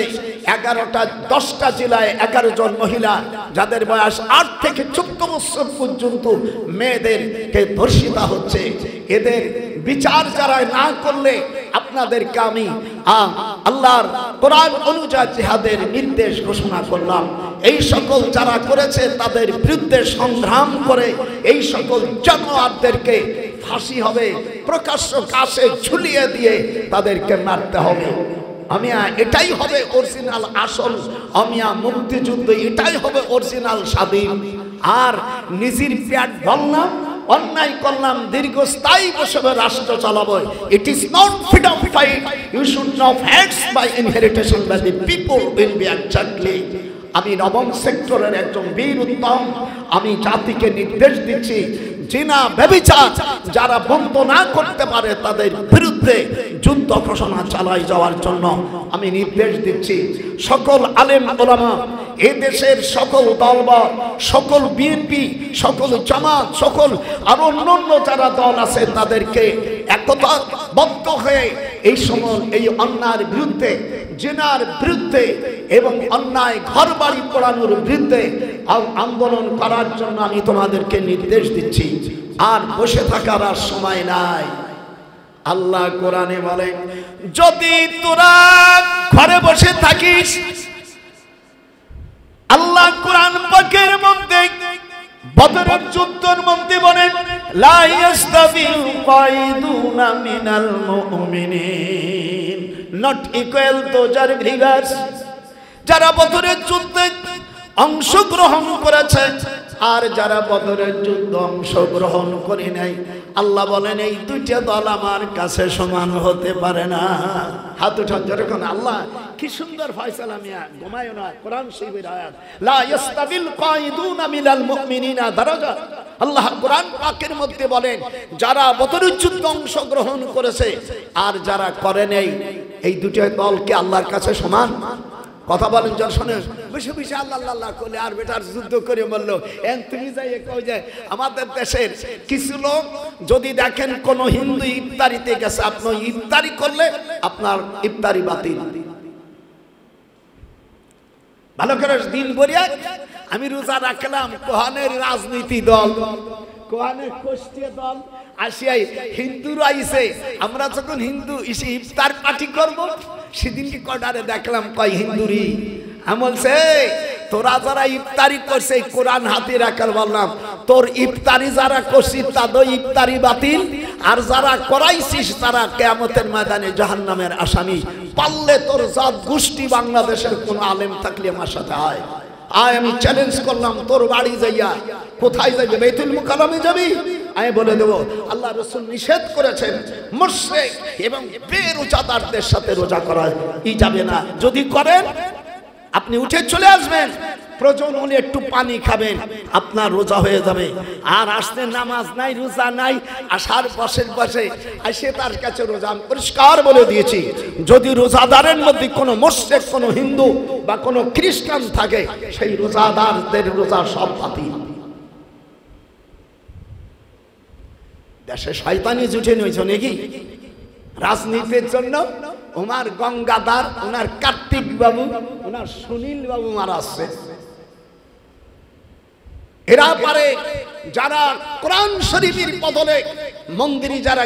10টা জেলায় 11 জন মহিলা যাদের বয়স 8 থেকে 14 বছর পর্যন্ত মেয়েদেরকে ধর্ষিতা হচ্ছে। এদের বিচার যারা না করলে আপনাদেরকে আমি আল্লাহর কোরআন অনুযায়ী জিহাদের নির্দেশ ঘোষণা করলাম। এই সকল যারা করেছে তাদের বিরুদ্ধে সংগ্রাম করে এই সকল জানোয়ারদেরকে ফাঁসি হবে, প্রকাশ্য কাছে ঝুলিয়ে দিয়ে তাদেরকে মারতে হবে। এটাই হবে অরিজিনাল আসল মুক্তিযুদ্ধ, এটাই হবে অরিজিনাল স্বাধীন। আর নিজের পেট ভরলাম, অন্যায় করলাম, দীর্ঘস্থায়ী বসে রাষ্ট্র চালাবো। It is not freedom fight, you should not heads by inheritance by the people will be exactly. আমি 9ম সেক্টরের একজন বীর উত্তম, আমি জাতিকে নির্দেশ দিচ্ছি জিনা ব্যভিচার যারা বন্ধ না করতে পারে তাদের বিরুদ্ধে যুদ্ধ ঘোষণা চালাই যাওয়ার জন্য আমি নির্দেশ দিচ্ছি। সকল আলেম ওলামা এ দেশের সকল দলবল, সকল বিএনপি, সকল জামাত, সকল আর অন্যান্য যারা দল আছে তাদেরকে একতাবদ্ধ হয়ে এই সময় এই অন্যায়ের বিরুদ্ধে, জেনার বিরুদ্ধে এবং অন্যায় ঘরবাড়ি পোড়ানোর বিরুদ্ধে আন্দোলন করার জন্য আমি তোমাদেরকে নির্দেশ দিচ্ছি। আর বসে থাকার আর সময় নাই। আল্লাহ কোরআনে বলে, যদি তোরা ঘরে বসে থাকিস, আল্লাহ কোরআন পাকের মধ্যে বদরের যুদ্ধের মধ্যে বলেন, লা ইয়াস্তাবিল কায়দুনা মিনাল মুমিনিন, নট ইকুয়াল টু যার ভিগার্স, যারা বদরের যুদ্ধে অংশগ্রহণ করেছে আর যারা বদরের যুদ্ধ অংশগ্রহণ করে নাই, আল্লাহ বলেন এই দুইটা দল আমার কাছে সমান হতে পারে না। হাত উঠান যখন। আল্লাহ কি সুন্দর ফয়সালা, মিয়া ঘুমায়ও না, কোরআন শরীফের আয়াত, লা ইয়াস্তাবিল কায়দুনা মিনাল মুমিনিনা দারাজা। আল্লাহ কোরআন পাকের মধ্যে বলেন, যারা বদরের যুদ্ধে অংশগ্রহণ করেছে আর যারা করে নাই, এই দুইটা দলকে আল্লাহর কাছে সমান। কথা বলেন যখন শোনেন, বসে বসে আল্লাহ আল্লাহ করলে আর বেটার যুদ্ধ করে বললো, তুমি যাই কই যায়। আমাদের দেশের কিছু লোক যদি দেখেন কোন হিন্দু ইফতারিতে গেছে, আপনি ইফতারি করলে আপনার ইফতারি বাতিল। ভালো করে দিন বলিয়া আমি রোজা রাখলাম, কোহানের রাজনীতি দল, কোহানের কোষ্ঠীয় দল আসিয়াই হিন্দুরা আইছে, আমরা যখন হিন্দু এসে ইফতার পার্টি করব, সেদিনকে কটারে দেখলাম কয় হিন্দুরি। আমি বলছে, তোরা যারা ইফতারি করছে কোরআন হাতে রাখার বললাম, তোর ইফতারি যারা করছিস তাদের ইফতারি বাতিল, আর যারা করাইছিস তারা কিয়ামতের ময়দানে জাহান্নামের আসামি। পারলে তোর জাত গোষ্ঠী বাংলাদেশের কোন আলেম থাকলে আমার সাথে আয়। আয় আমি চ্যালেঞ্জ করলাম, তোর বাড়ি যাইয়া কোথায় যাবি? বাইতুল মুকাররমে যাবি? আমি বলে দেব, আল্লাহ রাসূল নিষেধ করেছেন মুশরিক এবং বেরোজাদারদের সাথে রোজা করা যাবে না। যদি করেন আপনি উঠে চলে আসবেন, প্রয়োজন হলে একটু পানি খাবেন, আপনার রোজা হয়ে যাবে। আর আসতে নামাজ নাই, রোজা নাই, আসার বসে আসে তার কাছে রোজা। পরিষ্কার বলে দিয়েছি, যদি রোজাদারের মধ্যে কোনো মুশরিক, কোনো হিন্দু বা কোনো খ্রিস্টান থাকে, সেই রোজাদারদের রোজা সব বাতিল। দেশে শয়তানি জুটে নিয়েছে নাকি রাজনীতির জন্য? ওনার গঙ্গাধর, ওনার কার্তিক বাবু, ওনার সুনীল বাবু মারা আসছে। এরা পারে যারা কোরআন শরীফের বদলে মন্দিরে যারা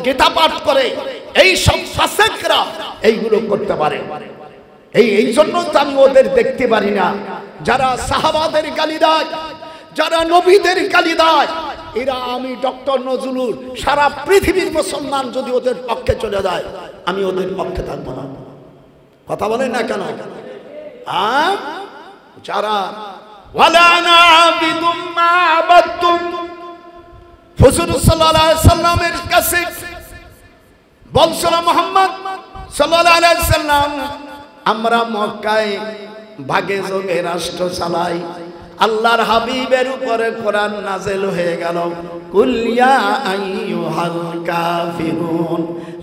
গীতা পাঠ করে, এই সব ফাসিকরা এইগুলো করতে পারে। এই জন্য তো আমি ওদের দেখতে পারি না। যারা সাহাবাদের গালি দেয়, যারা নবীদের গালি দেয়, এরা আমি ডক্টর নজরুল সারা পৃথিবীর মুসলমান যদি ওদের পক্ষে চলে যায়, আমি ওদের পক্ষে থাকবো না। কথা বলেন না কেন? যারা ওয়ালা নাবিদুম মা আবাদতুম, হুজুর সাল্লাল্লাহু আলাইহি সাল্লামের কাছে বলছিল মুহাম্মদ সাল্লাল্লাহু আলাইহি সাল্লাম, আমরা মক্কায় ভাগে যোগে রাষ্ট্র চালাই, আল্লাহর হাবিবের উপরে কোরআন নাযিল হয়ে গেল, কুল ইয়া আইয়ুহাল কাফিরুন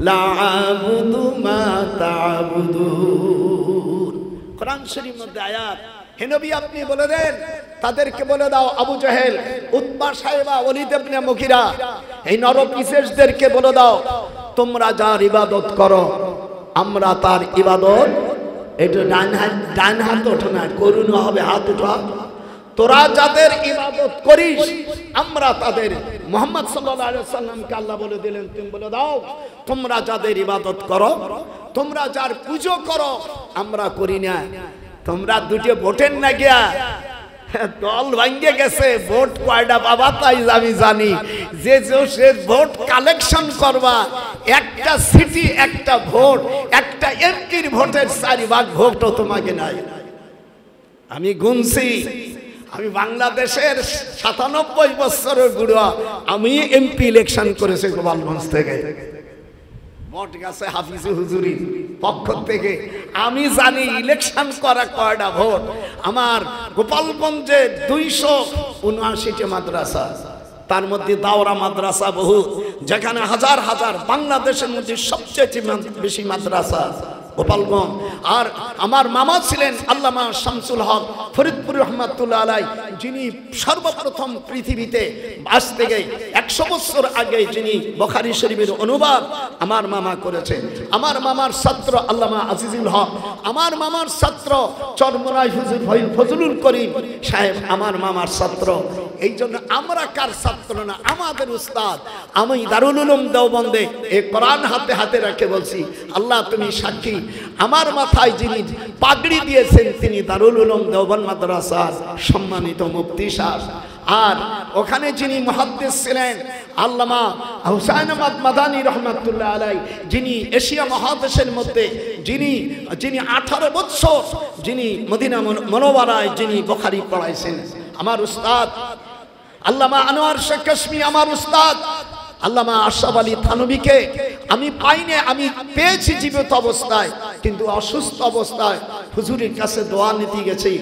লা আ'বুদু মা তা'বুদুন। কোরআন শরীফের মধ্যে আয়াত, হে নবী আপনি বলে দেন, তাদেরকে বলে দাও, আবু জাহেল, উতবা, সাইবা, ওলীদ ইবনে মুগীরা, এই নরপিশাচদেরকে বলে দাও, তোমরা যার ইবাদত করো আমরা তার ইবাদত, এটা ডান হাত ওঠো না, করুন হবে হাত উঠা, তোরা যাদের ইবাদত করিস আমরা তাদের। মুহাম্মদ সাল্লাল্লাহু আলাইহি সাল্লামকে আল্লাহ বলে দিলেন, তুমি বলে দাও, তোমরা যাদের ইবাদত করো, তোমরা যার পূজা করো আমরা করি না। তোমরা দুটো ভোটের না গিয়া দল ভাঙ্গে গেছে, ভোট কয়টা বাবা তাই আমি জানি, যে সে ভোট কালেকশন করবা, একটা সিটি একটা ভোট, একটা এমপির ভোটের 4 ভাগ ভোটও তোমাকে নাই। আমি গুনছি, আমি বাংলাদেশের 97 বছরের বুড়া, আমি এমপি ইলেকশন করেছি গোপালগঞ্জ থেকে, ভোট গেছে হাফিজ হুজুরির পক্ষ থেকে। আমি জানি ইলেকশন করা কয়টা ভোট। আমার গোপালগঞ্জে 279টি মাদ্রাসা, তার মধ্যে দাওরা মাদ্রাসা বহু, যেখানে হাজার হাজার, বাংলাদেশের মধ্যে সবচেয়ে বেশি মাদ্রাসা গোপালগঞ্জ। আর আমার মামা ছিলেন আল্লামা শামসুল হক ফরিদপুর রহমাতুল্লাহ আলাই, যিনি সর্বপ্রথম পৃথিবীতে আজ থেকে 100 বছর আগে যিনি বুখারী শরীফের অনুবাদ আমার মামা করেছেন। আমার মামার ছাত্র আল্লামা আজিজুল হক, আমার মামার ছাত্র চরমনাই হুজুর ফজলুল করিম সাহেব আমার মামার ছাত্র। এই জন্য আমরা কার ছাত্র না, আমাদের উস্তাদ। আমি দারুল উলুম দেওবন্দে এই কোরআন হাতে হাতে রেখে বলছি, আল্লাহ তুমি সাক্ষী, আমার মাথায় যিনি পাগড়ি দিয়েছেন তিনি দারুল উলুম দেওবন্দ মাদ্রাসার সম্মানিত মুফতি সাহেব। আর ওখানে যিনি মুহাদ্দিস ছিলেন আল্লামা হুসাইন আহমদ মাদানী রহমাতুল্লাহ আলাই, যিনি এশিয়া মহাদেশের মধ্যে যিনি 18 বছর যিনি মদিনা মুনাওয়ারায় যিনি বুখারী পড়াইছেন, আমার উস্তাদ আল্লামা আনোয়ার শেখ কাশমি, আমার উস্তাদ আল্লামা আশরাফ আলী থানভীকে আমি পাইনি, আমি পেয়েছি জীবিত অবস্থায়, কিন্তু অসুস্থ অবস্থায় হুজুরের কাছে দোয়া নিতে গেছি।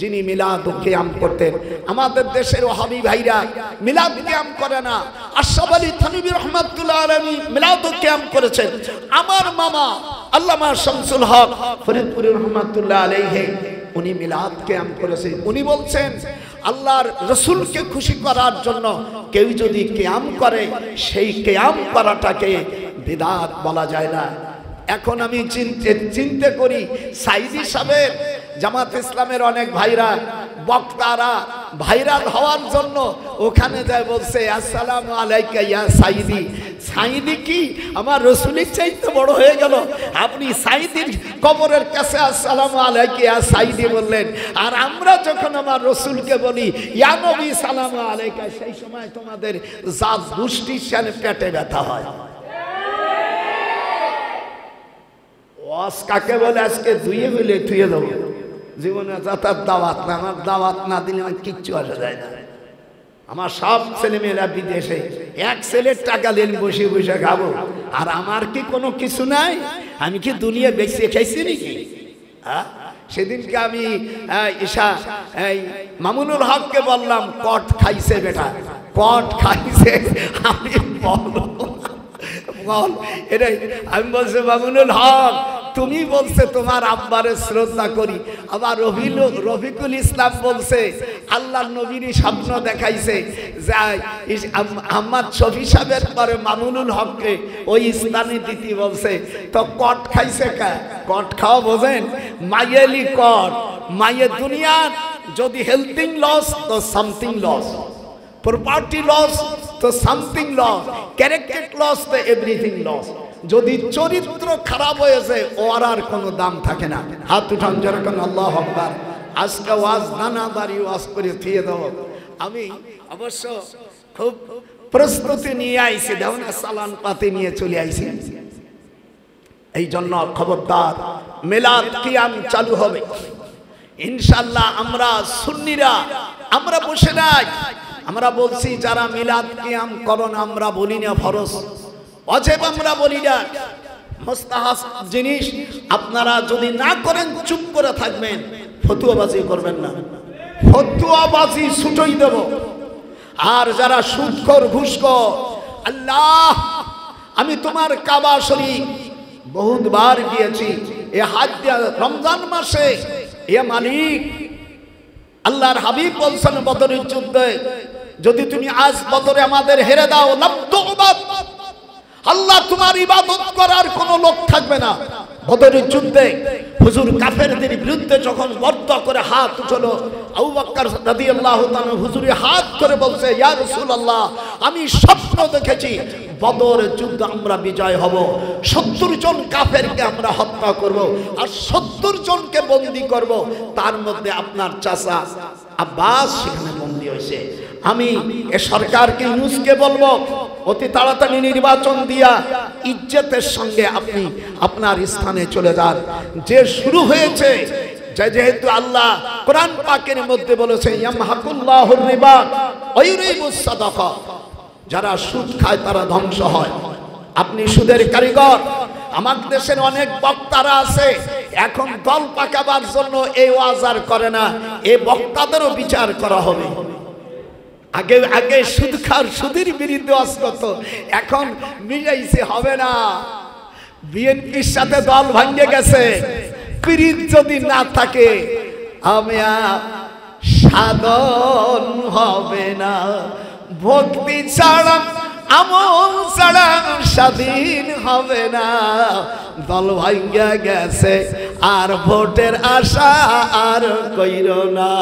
যিনি মিলাদ ও কিয়াম করতেন, আমাদের দেশের ওয়াহাবি ভাইরা মিলাদ কিয়াম করে না, আশরাফ আলী থানভী রহমাতুল্লাহ আলাইহি মিলাদ ও কিয়াম করেছেন। আমার মামা আল্লামা শামসুল হক ফরিদপুর রহমাতুল্লাহ আলাইহি উনি মিলাদ কিয়াম করেছেন। উনি বলছেন আল্লাহর রসুলকে খুশি করার জন্য কেউ যদি কিয়াম করে, সেই কিয়াম করাটাকে বিদআত বলা যায় না। এখন আমি চিন্তা করি সাইদি সাহেব জামাত ইসলামের অনেক ভাইরা বক্তারা ভাইরাল হওয়ার জন্য ওখানে যায় বলছে আসসালামু আলাইকা ইয়া সাইদি। সাইদি কি আমার রসুলের চাইতে বড় হয়ে গেল? আপনি সাইদির কবরের কাছে আসসালামু আলাইকা ইয়া সাইদি বললেন, আর আমরা যখন আমার রসুলকে বলি ইয়া নবী সালামু আলাইকা, সেই সময় তোমাদের জাত গোষ্ঠী শানে পেটে ব্যথা হয়। ওয়াজ কাকে বলে আজকে ধুয়ে বলে ধুয়ে দেবো, জীবনে যাতার দাওয়াত না, আমার দাওয়াত না দিলে আমার কিচ্ছু আসা যায় না। আমার সব ছেলেমেয়েরা বিদেশে, এক ছেলের টাকা দিন বসে বসে খাবো, আর আমার কি কোনো কিছু নাই? আমি কি দুনিয়া বেঁচে খাইছি নাকি? সেদিনকে আমি মামুনুল হককে বললাম কট খাইছে বেটা, কট খাইছে। আমি বল এটাই আমি বলছি মামুনুল হক তুমি বলছে তোমার আব্বারে শ্রদ্ধা করি, আবার রফিকুল ইসলাম বলছে আল্লাহ নবীর স্বপ্ন দেখাইছে যাই আহমদ শফি সাহেবের পরে মামুনুল হককে ওই স্থানে দিতে বলছে। তো কট খাইছে কা? কট খাওয়া বোঝেন? মাইয়েলি কট, মাইয়ে দুনিয়ার যদি হেলথিং লস তো সামথিং লস, প্রপার্টি লস তো সামথিং লস, ক্যারেক্টার লস তো এভরিথিং লস। যদি চরিত্র খারাপ হয়েছে ওর আর কোনো দাম থাকে না। হাত উঠান যেরকম আল্লাহু আকবার। আজকে ওয়াজ নানাবাড়ি ওয়াজ করে ফিরে দেব। আমি অবশ্য খুব প্রস্তুতি নিয়ে আইছি, দেখুন সালান পাতি নিয়ে চলে আইছি। এই জন্য খবরদার মিলাদ কিয়াম চালু হবে ইনশাআল্লাহ। আমরা সুন্নিরা আমরা বসে নাই, আমরা বলছি যারা মিলাদ কিয়াম করন আমরা বলি না ফরজ, অজেব আমরা বলি না, মুস্তাহাব জিনিস। আপনারা যদি না করেন চুপ করে থাকবেন, ফতুয়াবাজি করবেন না, ফতুয়াবাজি ছুটোই দেব। আর যারা সুদখোর ঘুষখোর, আল্লাহ আমি তোমার কাবা শরীফ বহুতবার গিয়েছি, এ হাজ রমজান মাসে এ মালিক আল্লাহর হাবিব বলছেন বদরের যুদ্ধে যদি তুমি আজ বদরে আমাদের হেরে দাও, আল্লাহ তোমার ইবাদত করার কোনো লোক থাকবে না। বদরের যুদ্ধে হুজুর কাফেরদের বিরুদ্ধে যখন বর্ত করে হাত উঠলো, আবু বকর রাদিয়াল্লাহু তাআলা হুজুরের হাত ধরে বলছে ইয়া রাসূলুল্লাহ আমি স্বপ্ন দেখেছি বদরের যুদ্ধে আমরা বিজয় হব, 70 জন কাফেরকে আমরা হত্যা করব আর 70 জনকে বন্দী করব, তার মধ্যে আপনার চাচা আব্বাস সেখানে বন্দী হয়েছে। আমি এ সরকারকে ইউনুসকে বলবো অতি তাড়াতাড়ি নির্বাচন দিয়া ইজ্জতের সঙ্গে আপনি আপনার স্থানে চলে যান। যে শুরু হয়েছে, যেহেতু আল্লাহ কোরআন পাকের মধ্যে বলেছে ইয়ামহাকুল্লাহুর রিবা ওয়া ইউরিবুস সাদাকা, যারা সুদ খায় তারা ধ্বংস হয়। আপনি সুদের কারিগর। আমার দেশের অনেক বক্তারা আছে এখন দল পাকাবার জন্য এই ওয়াজ আর করে না, এই বক্তাদেরও বিচার করা হবে। আগে আগে সুদ খার সুদের বিরুদ্ধে ওয়াজ করত, এখন মিলাইছে হবে না। বিএনপির সাথে দল ভাঙ্গে গেছে, পীড়িত যদি না থাকে আমি সাধন হবে না। ভক্তি ছাড়া আমল ছাড়া স্বাধীন হবে না। দল ভাঙ্গা গেছে আর ভোটের আশা আর কইরো না।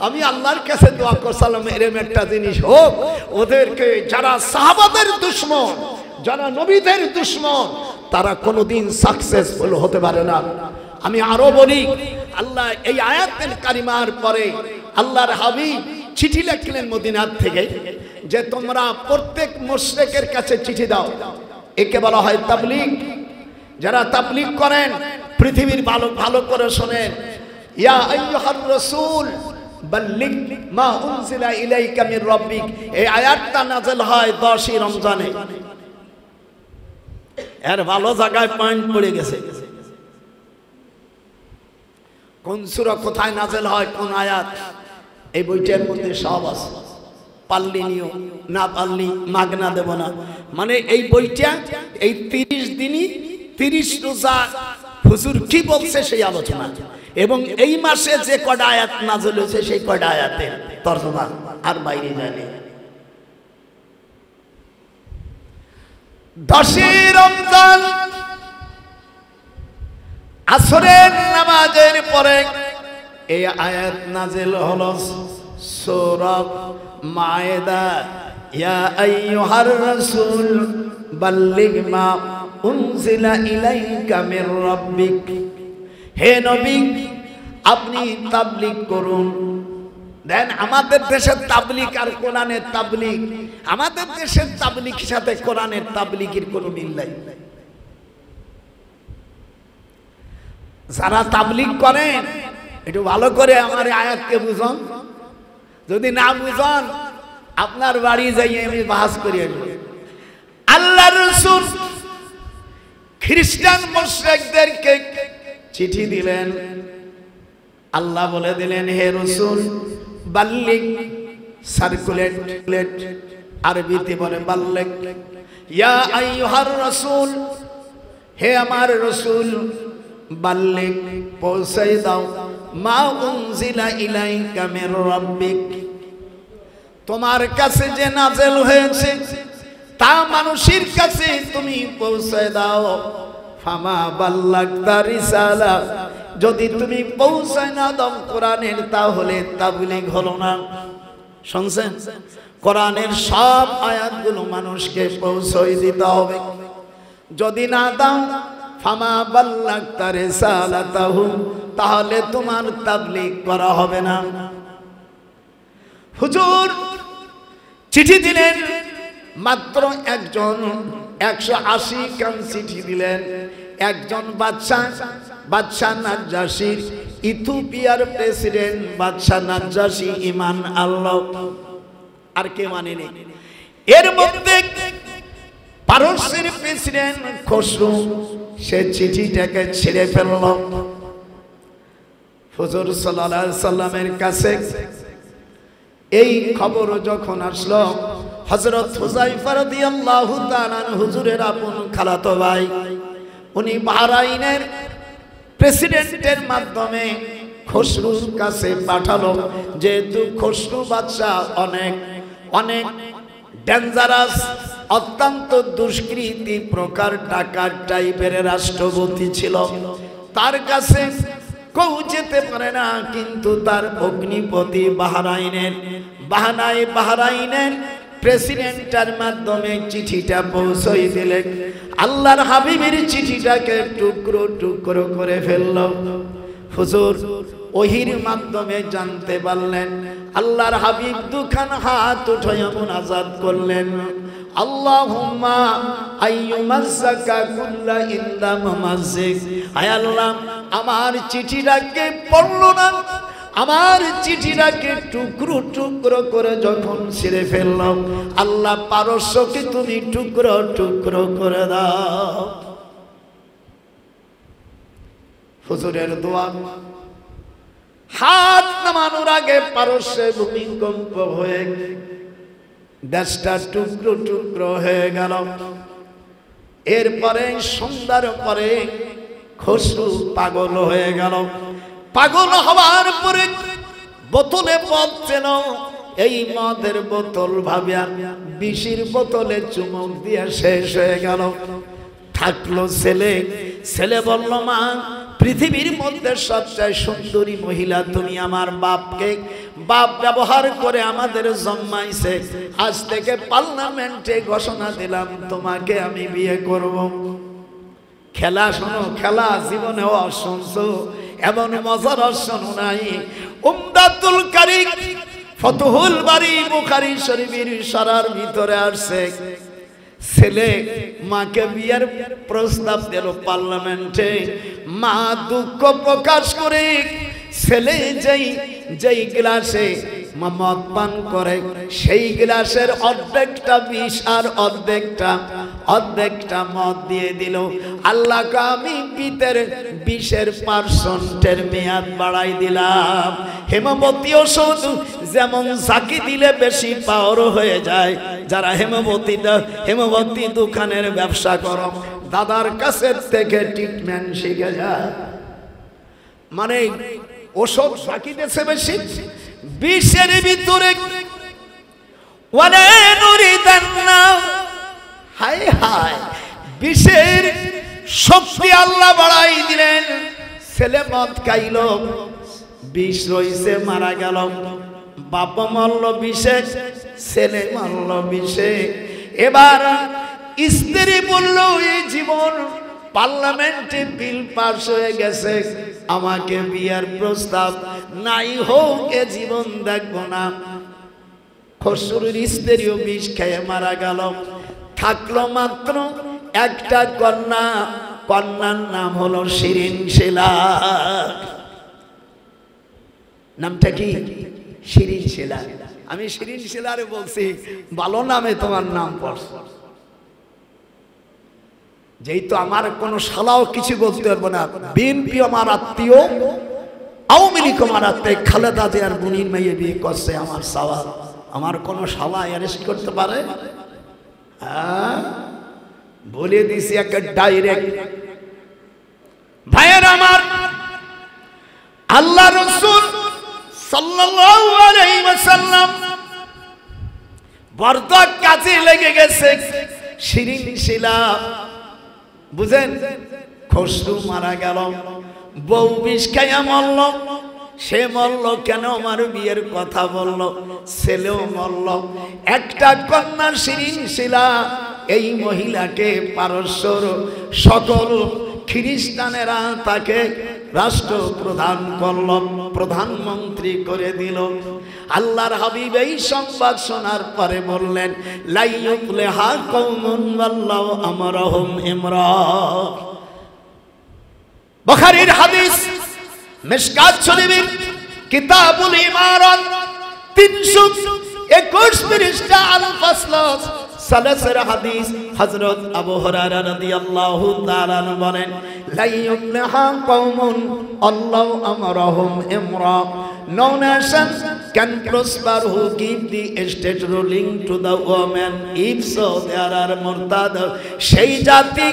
আমি আল্লাহর কাছে দোয়া করছিলাম এরকম একটা জিনিস হোক, ওদেরকে যারা সাহাবাদের দুশমন, যারা নবীদের দুশমন, তারা কোনোদিন সাকসেসফুল হতে পারে না। আমি আরো বলি, আল্লাহ এই আয়াতের কারিমার পরে আল্লাহর হাবিব চিঠি লিখলেন মদিনার থেকে যে তোমরা প্রত্যেক মুশরিকের কাছে চিঠি দাও। একে বলা হয় তাবলীগ। যারা তাবলীগ করেন পৃথিবীর ভালো ভালো করে শোনেন, ইয়া আইয়ুহার রাসূল বাল্লিগ মা উনজিলা ইলাইকা মির রাব্বিক। এই আয়াতটা নাযিল হয় 10ই রমজানে। এর ভালো জায়গায় পয়েন্ট পড়ে গেছে। কোন সূরা কোথায় নাযিল হয়, কোন আয়াত, এই বইটার মধ্যে সব আছে। পারলি নিও, না পারলি মাগনা দেব না। মানে এই বইটা এই 30 দিনই 30 রোজা হুজুর কি বলছে সেই আলোচনা, এবং এই মাসে যে কয়টা আয়াত নাযিল হয়েছে সেই কয়টা আয়াতের তরজমা, আর বাইরে জানে। 10ই রমজান আসরের নামাজের পরে এই আয়াত নাযিল হলো সূরা মায়েদা, ইয়া আইয়ুহার রাসূল বাল্লিগ মা উনজিলা ইলাইকা মির রাব্বিক। হে নবী আপনি তাবলীগ করুন। দেন আমাদের দেশের তাবলীগ আর কোরআনের তাবলীগ, আমাদের দেশের তাবলীগের সাথে কোরআনের তাবলীগের কোনো মিল নাই। যারা তাবলীগ করেন একটু ভালো করে আমার আয়াতকে বুঝুন, যদি না বুঝুন আপনার বাড়ি যাই আমি বাহাস করি। আল্লাহর রাসূল খ্রিস্টান মুশরিকদেরকে চিঠি দিলেন। আল্লাহ বলে দিলেন, হে রাসূল বাল্লিগ, সার্কুলেট, আরবিতে বলে বাল্লিগ। ইয়া আইয়ুহার রাসূল, হে আমার রাসূল বাল্লিগ পৌঁছে দাও মা উনজিলা ইলাইকা মির রাব্বিক, তোমার কাছে যে নাযিল হয়েছে তা মানুষের কাছে তুমি পৌঁছে দাও। ফামা বাল্লাগতা রিসালা, যদি তুমি পৌঁছে না দাও কোরআনের তাহলে তাবলীগ হলো না। শুনছেন, কোরআনের সব আয়াতগুলো মানুষকে পৌঁছে দিতে হবে। যদি না দাও ফামা বাল্লাগতা রিসালাতাহু, তাহলে তোমার তাবলীগ করা হবে না। হুজুর চিঠি দিলেন, মাত্র একজন 180 খান চিঠি দিলেন। একজন বাদশা নাজ্জাশী, ইথিওপিয়ার প্রেসিডেন্ট বাদশা নাজ্জাশী ঈমান আল্লাহ, আর কে মানেনি। এর মধ্যে পারস্যের প্রেসিডেন্ট খসরু, সে চিঠিটাকে ছিঁড়ে ফেলল। হুজুর সাল্লাল্লাহু আলাইহি সাল্লামের কাছে এই খবর যখন আসলো, হযরত হুযায়ফা রাদিয়াল্লাহু তাআলা হুজুরের আপন খালাতো ভাই, উনি বাহরাইনের প্রেসিডেন্টের মাধ্যমে খসরুর কাছে পাঠালো। যেহেতু খসরু বাদশা অনেক অনেক ডেঞ্জারাস, অত্যন্ত দুষ্কৃতি প্রকার ডাকাত টাইপের রাষ্ট্রপতি ছিল, তার কাছে কেউ যেতে পারে না। কিন্তু তার অগ্নিপতি বাহরাইনের প্রেসিডেন্টের মাধ্যমে চিঠিটা পৌঁছে দিলেন। আল্লাহর হাবিবের চিঠিটাকে টুকরো টুকরো করে ফেলল। হুজুর ওহির মাধ্যমে জানতে পারলেন। আল্লাহর হাবিব দুখান হাত উঠাইয়া মুনাজাত করলেন, আল্লাহুম্মা আইয়ুমাজ্জাকা কুল্লা ইন্দা মুমাজ্জিক। আয় আল্লাহ, আমার চিঠিটাকে পড়ল না, আমার চিঠিটাকে টুকরো টুকরো করে যখন ছিঁড়ে ফেললাম, আল্লাহ পারস্যকে তুমি টুকরো টুকরো করে দাও। হুজুরের দোয়া, হাত নামানোর আগে পারস্যে ভূমিকম্প হয়ে দেশটা টুকরো টুকরো হয়ে গেল। এরপরে সন্ধ্যার পরে খসরু পাগল হয়ে গেল। পাগল হওয়ার পরে বোতলে মদ ছিল, এই মদের বোতল ভাবিয়া বিষের বোতলে চুমুক দিয়ে শেষ হয়ে গেল। থাকলো ছেলে। ছেলে বলল, মা, পৃথিবীর মধ্যে সবচেয়ে সুন্দরী মহিলা তুমি। আমার বাপকে বাপ ব্যবহার করে আমাদের জন্মাইছে, আজ থেকে পার্লামেন্টে ঘোষণা দিলাম তোমাকে আমি বিয়ে করব। খেলা শোনো, খেলা জীবনেও শুনছো, এমন মজার শোনো নাই। উমদাতুল কারি ফতুহুল বারি বুখারী শরীফের সরার ভিতরে আসছে, ছেলে মাকে বিয়ের প্রস্তাব দিল পার্লামেন্টে। মা দুঃখ প্রকাশ করে ছেলে যেই গ্লাসে মদ পান করে সেই গ্লাসের অর্ধেকটা বিষ আর অর্ধেকটা মদ দিয়ে দিল। আল্লাহকে আমি পিতের বিষের পার্সেন্টের মেয়াদ বাড়াই দিলাম। হেমবতী ওষুধ যেমন ঝাঁকি দিলে বেশি পাওয়ার হয়ে যায়। যারা হেমবতী দোকানের ব্যবসা করো, দাদার কাছে থেকে ট্রিটমেন্ট শিখে যায়, মানে ওষুধ ঝাঁকি দিয়েছে বেশি বিষের ভিতরে। হায় হায়, বিষের শক্তি আল্লাহ বাড়াই দিলেন। ছেলে মদ খাইল, বিষ রইছে, মারা গেল। বাপ মরল বিষে, ছেলে মরল বিষে। এবার স্ত্রী বলল, এই জীবন পার্লামেন্টে বিল পাস হয়ে গেছে, আমাকে বিয়ার প্রস্তাব নাই হোক, এ জীবন দেখবো না। খসরুর স্ত্রীও বিষ খেয়ে মারা গেল। থাকলো মাত্র একটা কন্যা, কন্যার নাম হলো শিরিন শিলা। নামটা কি? শিরিন শিলা। আমি শিরিন শিলারে বলছি, ভালো নামে তোমার নাম পড়ছো। যেহেতু আমার কোনো শালাও কিছু বলতে পারবো না, বিএনপি আমার আত্মীয়, আওয়ামী লীগ আমার আত্মীয়, খালেদা জিয়ার বোনের মেয়ে বিয়ে করছে, আমার সওয়াল। আমার কোনো শালা অ্যারেস্ট করতে পারে? হ্যাঁ, বলে দিছি একটা ডাইরেক্ট। ভাইয়ের আমার, আল্লাহ রাসূল সাল্লাল্লাহু আলাইহি ওয়াসাল্লাম বর্দক কাজে লেগে গেছে। শিরিন শিলা বুঝেন, খসরু মারা গেল, বউ বিষ খাইয়া মরল। সে মরল কেন? আমার বিয়ের কথা বলল, ছেলেও মরল। একটা কন্যা শিরিন শিলা, এই মহিলাকে পারস্যর সকল খ্রিস্টানেরা তাকে রাষ্ট্রপ্রধান করল, প্রধানমন্ত্রী করে দিল। আল্লাহর হাবিব এই সংবাদ শোনার পরে বললেন, লা ইউফলিহা কওমুন ওয়াল্লাহু আমরহুম ইমরা। বুখারীর হাদিস, মিশকাত শরীফের কিতাবুল ইমারাত 321 পৃষ্ঠা আল ফাসল সালাসের হাদিস। হযরত আবু হুরায়রা রাদিয়াল্লাহু তাআলা বলেন, লা ইউফলিহা কওমুন আল্লাহু আমরহুম ইমরা। No nation can prosper who give the state ruling to the woman, if so there are murtad. সেই জাতি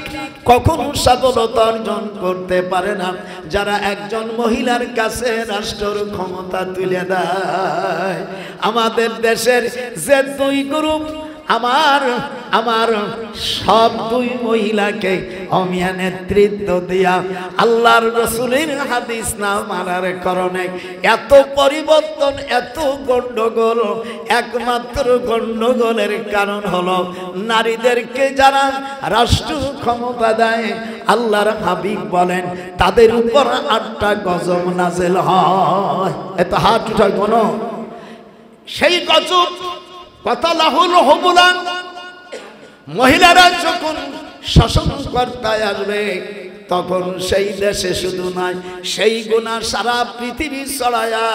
কখনো সফলতা অর্জন করতে পারে না যারা একজন মহিলার কাছে রাষ্ট্রের ক্ষমতা তুলে দেয়। আমাদের দেশের যে দুই গ্রুপ, আমার সব দুই মহিলাকে অমিয়া নেতৃত্ব দিয়া আল্লাহর রাসূলের হাদিস না মানার কারণে এত পরিবর্তন, এত গন্ডগোল। একমাত্র গন্ডগোলের কারণ হলো নারীদেরকে যারা রাষ্ট্র ক্ষমতা দেয়, আল্লাহর হাবিব বলেন তাদের উপর 8টা গজব নাযিল হয়। এত হাত উঠায় কোন সেই গজব কতালাহুল হুবুলান। মহিলারা যখন শাসনকর্তায় আসবে তখন সেই দেশে শুধু নয়, সেই গুনাহ সারা পৃথিবী ছড়ায়া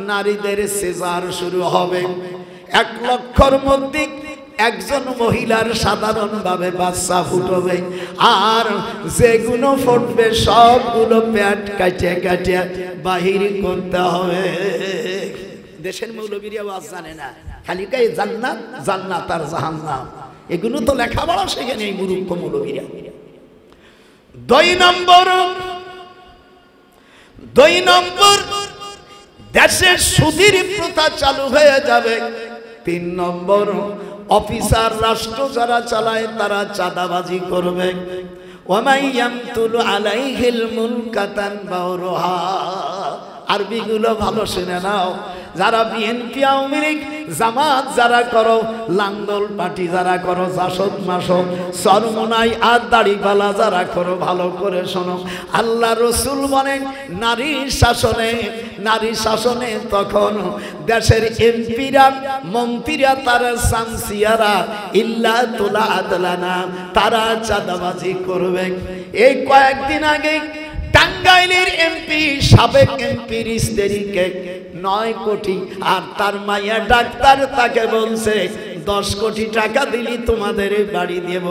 নারীদের সিজার শুরু হবে। 1 লক্ষর মধ্যে একজন মহিলার সাধারণভাবে বাচ্চা ফুটবে, আর যেগুলো ফুটবে সবগুলো পেট কাটিয়ে কাটিয়ে বাহির করতে হবে। দেশের মৌলবীরা আওয়াজ জানে না, খালি কয় জান্নাত জান্নাত আর জাহান্নাম। এগুলো তো লেখাপড়া সেখানে এই মূর্খ মৌলবীরা। 2 নম্বর দেশে সুদের প্রথা চালু হয়ে যাবে। 3 নম্বর অফিসার রাষ্ট্র যারা চালায় তারা চাঁদাবাজি করবে। ওয়ামাইয়ামতুল আলাইহিল মুলকাতান বাউরহা। আরবিগুলো ভালো শুনে নাও। যারা বিএনপি আওয়ামী লীগ জামাত যারা করো, লাঙ্গল পার্টি যারা করো, জাসদ মাসদ সরমনাই আর দাড়িপালা যারা করো, ভালো করে শোনো। আল্লাহ রসুল বলেন নারী শাসনে তখন দেশের এমপিরা মন্ত্রীরা তারা সামসিয়ারা ইল্লা তুলা আদলানা তারা চাঁদাবাজি করবে। এই কয়েকদিন আগে টাঙ্গাইলের এমপি সাবেক এমপির স্ত্রীকে 9 কোটি আর তার মাইয়া ডাক্তার তাকে বলছে 10 কোটি টাকা দিলি তোমাদের বাড়ি দেব,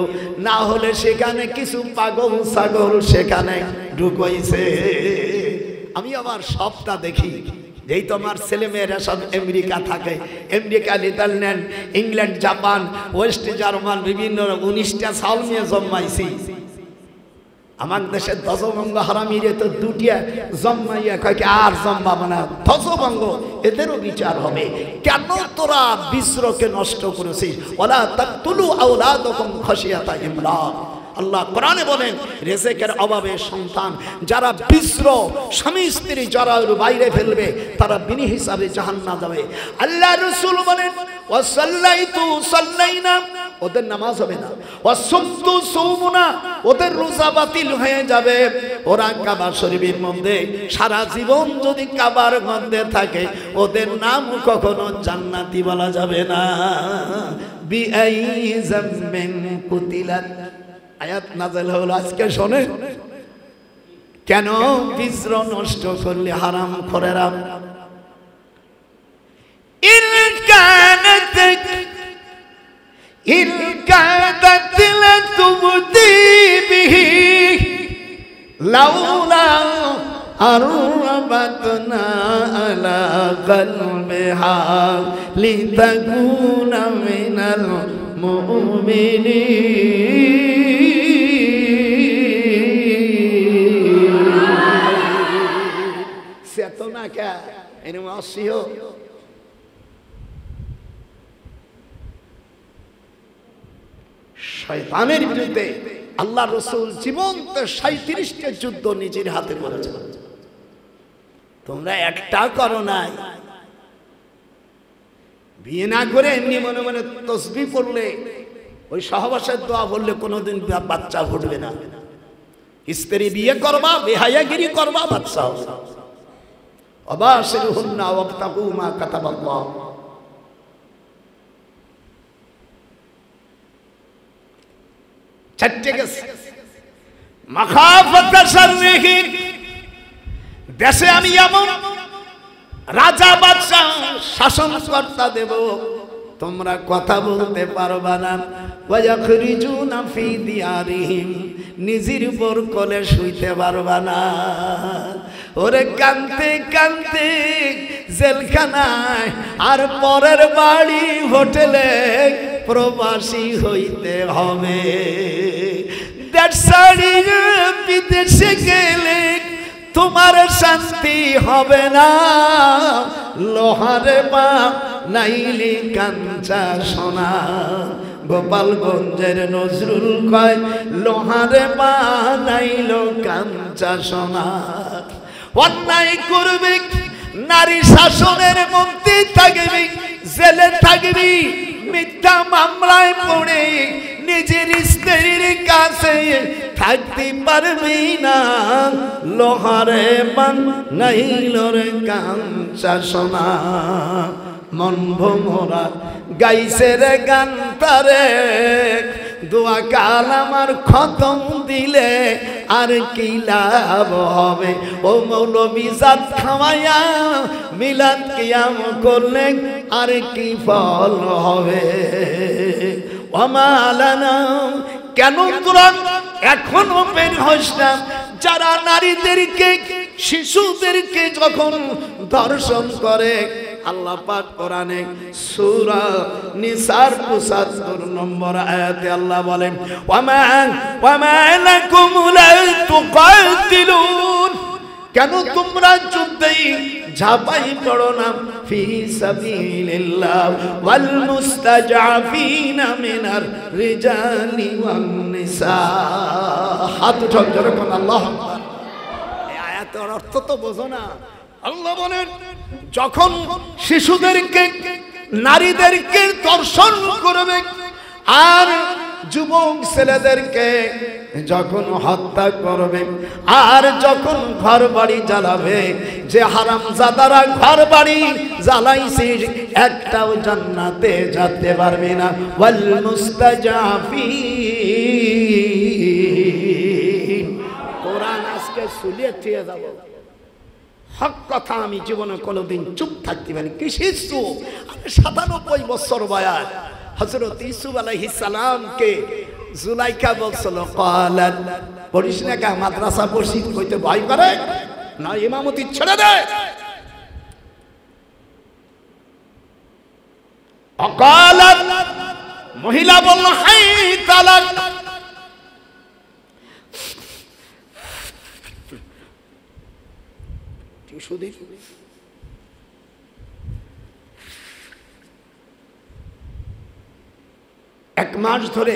না হলে সেখানে কিছু পাগল ছাগল সেখানে ঢুকাইছে। আমি আবার সবটা দেখি, যেই তোমার ছেলে মেয়েরা সব আমেরিকা থাকে, America, Netherland, England, Japan, West German বিভিন্ন 19টা সাল নিয়ে জন্মাইছি। আমার দেশের দশবঙ্গ হারামিরে তো 2টা জন্মাইয়া কয় কি আর জন্মাবো না, দশবঙ্গ এদেরও বিচার হবে। কেন তোরা বিস্রকে নষ্ট করেছিস? ওয়ালা তাকতুলু আওলাদাকুম খাশিয়াতা ইমলাক। আল্লাহ কোরআনে বলেন রিজিকের অভাবে সন্তান যারা বিস্র স্বামী স্ত্রী যারা বাইরে ফেলবে তারা বিনি হিসাবে জাহান্নামে যাবে। আল্লাহ রাসূল বলেন ওয়াসাল্লাইতু সাল্লাইনা, ওদের নামাজ হবে না। ওয়াসুমতু সুমুনা, ওদের রোজা বাতিল হয়ে যাবে। ওরা কাবা শরীফের মধ্যে সারা জীবন যদি কাবার মধ্যে থাকে ওদের নাম কখনো জান্নাতি বলা যাবে না। বিআই যামমিন কুতিলাত আয়াত নাযিল হলো আজকে শোনে। কেন? বিস্র নষ্ট করলে হারাম খোরেরা। ইলকাদাত লাতুবদি বিহি লাউলা আরবাতনা আলা কলবিহা লিতাকুনা মিনাল মুমিনিন। চেতনা কে এরকম আসিও শয়তানের বিরুদ্ধে আল্লাহ রসুল জীবন্ত 37টা যুদ্ধ নিজের হাতে করেছেন। তোমরা একটা করো নাই। বিয়ে না করে এমনি মনে মনে তসবিহ পড়লে, ওই সহবাসের দোয়া বললে কোনোদিন বাচ্চা ফুটবে না। স্ত্রী বিয়ে করবা, বেহায়াগিরি করবা, বাচ্চা হবে। অবাশিরুহুন্না ওয়াবতাগু মা কাতাবাল্লাহ। দেশে আমি এমন রাজা বাদশাহ শাসনকর্তা দেব তোমরা কথা বলতে পারবা না। ওয়ায়াখরিজুনা ফি দিয়ারিহিম, নিজের উপর কোলে শুইতে পারবা না। ওরে কানতে কানতে জেলখানায় আর পরের বাড়ি হোটেলে প্রবাসী হইতে হবে। দেশ ছাড়িয়ে বিদেশে গেলে তোমার শান্তি হবে না। লোহারে পা নাইলি কাঞ্চা সোনা। গোপালগঞ্জের নজরুল কয় লোহারে পা নাইল কাঞ্চা সোনা। অন্যায় করবে, নারী শাসনের মধ্যে থাকবি, জেলে থাকবি, মিথ্যা মামলায় পড়ে নিজের স্ত্রীর কাছে থাকতে পারবি না। লোহারে বান নাইল রে কাঞ্চা সোনা। মন ভোমরা গাইছে রে গান তারে, দোয়া কাল আমার খতম দিলে আর কি লাভ হবে। ও মৌলবি জাত খাওয়াইয়া মিলাদ কিয়াম করলে আর কি ফল হবে। ওমালানা, কেন কোরআন এখনো বের হস না? যারা নারীদেরকে শিশুদেরকে যখন ধর্ষণ করে আল্লাহ পাক কোরআনে সূরা নিসার ৭৫ নম্বর আয়াতে আল্লাহ বলেন ওয়ামা লাকুম লা তুকাতিলুন, কেন তোমরা যুদ্ধে ঝাঁপাই পড়ো না ফি সাবিলিল্লাহ ওয়াল মুস্তাজআফিনা মিনার রিজালি ওয়ান নিসা। হাত উঠাও যখন আল্লাহ আকবার। এই আয়াতের অর্থ তো বোঝো না। আল্লাহ বলেন যখন শিশুদেরকে নারীদেরকে ধর্ষণ করবে আর যুবক ছেলেদেরকে যখন হত্যা করবে আর যখন ঘর বাড়ি জ্বালাবে, যে হারামজাদারা ঘর বাড়ি জ্বালাইছে একটাও জান্নাতে যেতে পারবে না। ওয়াল মুস্তাজাফিন, কোরআন আজকে শুলিয়ে দিয়ে যাব। হক কথা আমি জীবনে কোনোদিন চুপ থাকতে পারি। কিসের চুপ? ৯৭ বছর বয়স হযরত ইউসুফ আলাইহিস সালামকে জুলাইখা বলছিল ক্বালাত, পড়িস না কা মাদ্রাসা পড়ছি কইতে ভয় করে না, ইমামতি ছেড়ে দে। অকালাত, মহিলা বলল হাই তালাক। এক মাস ধরে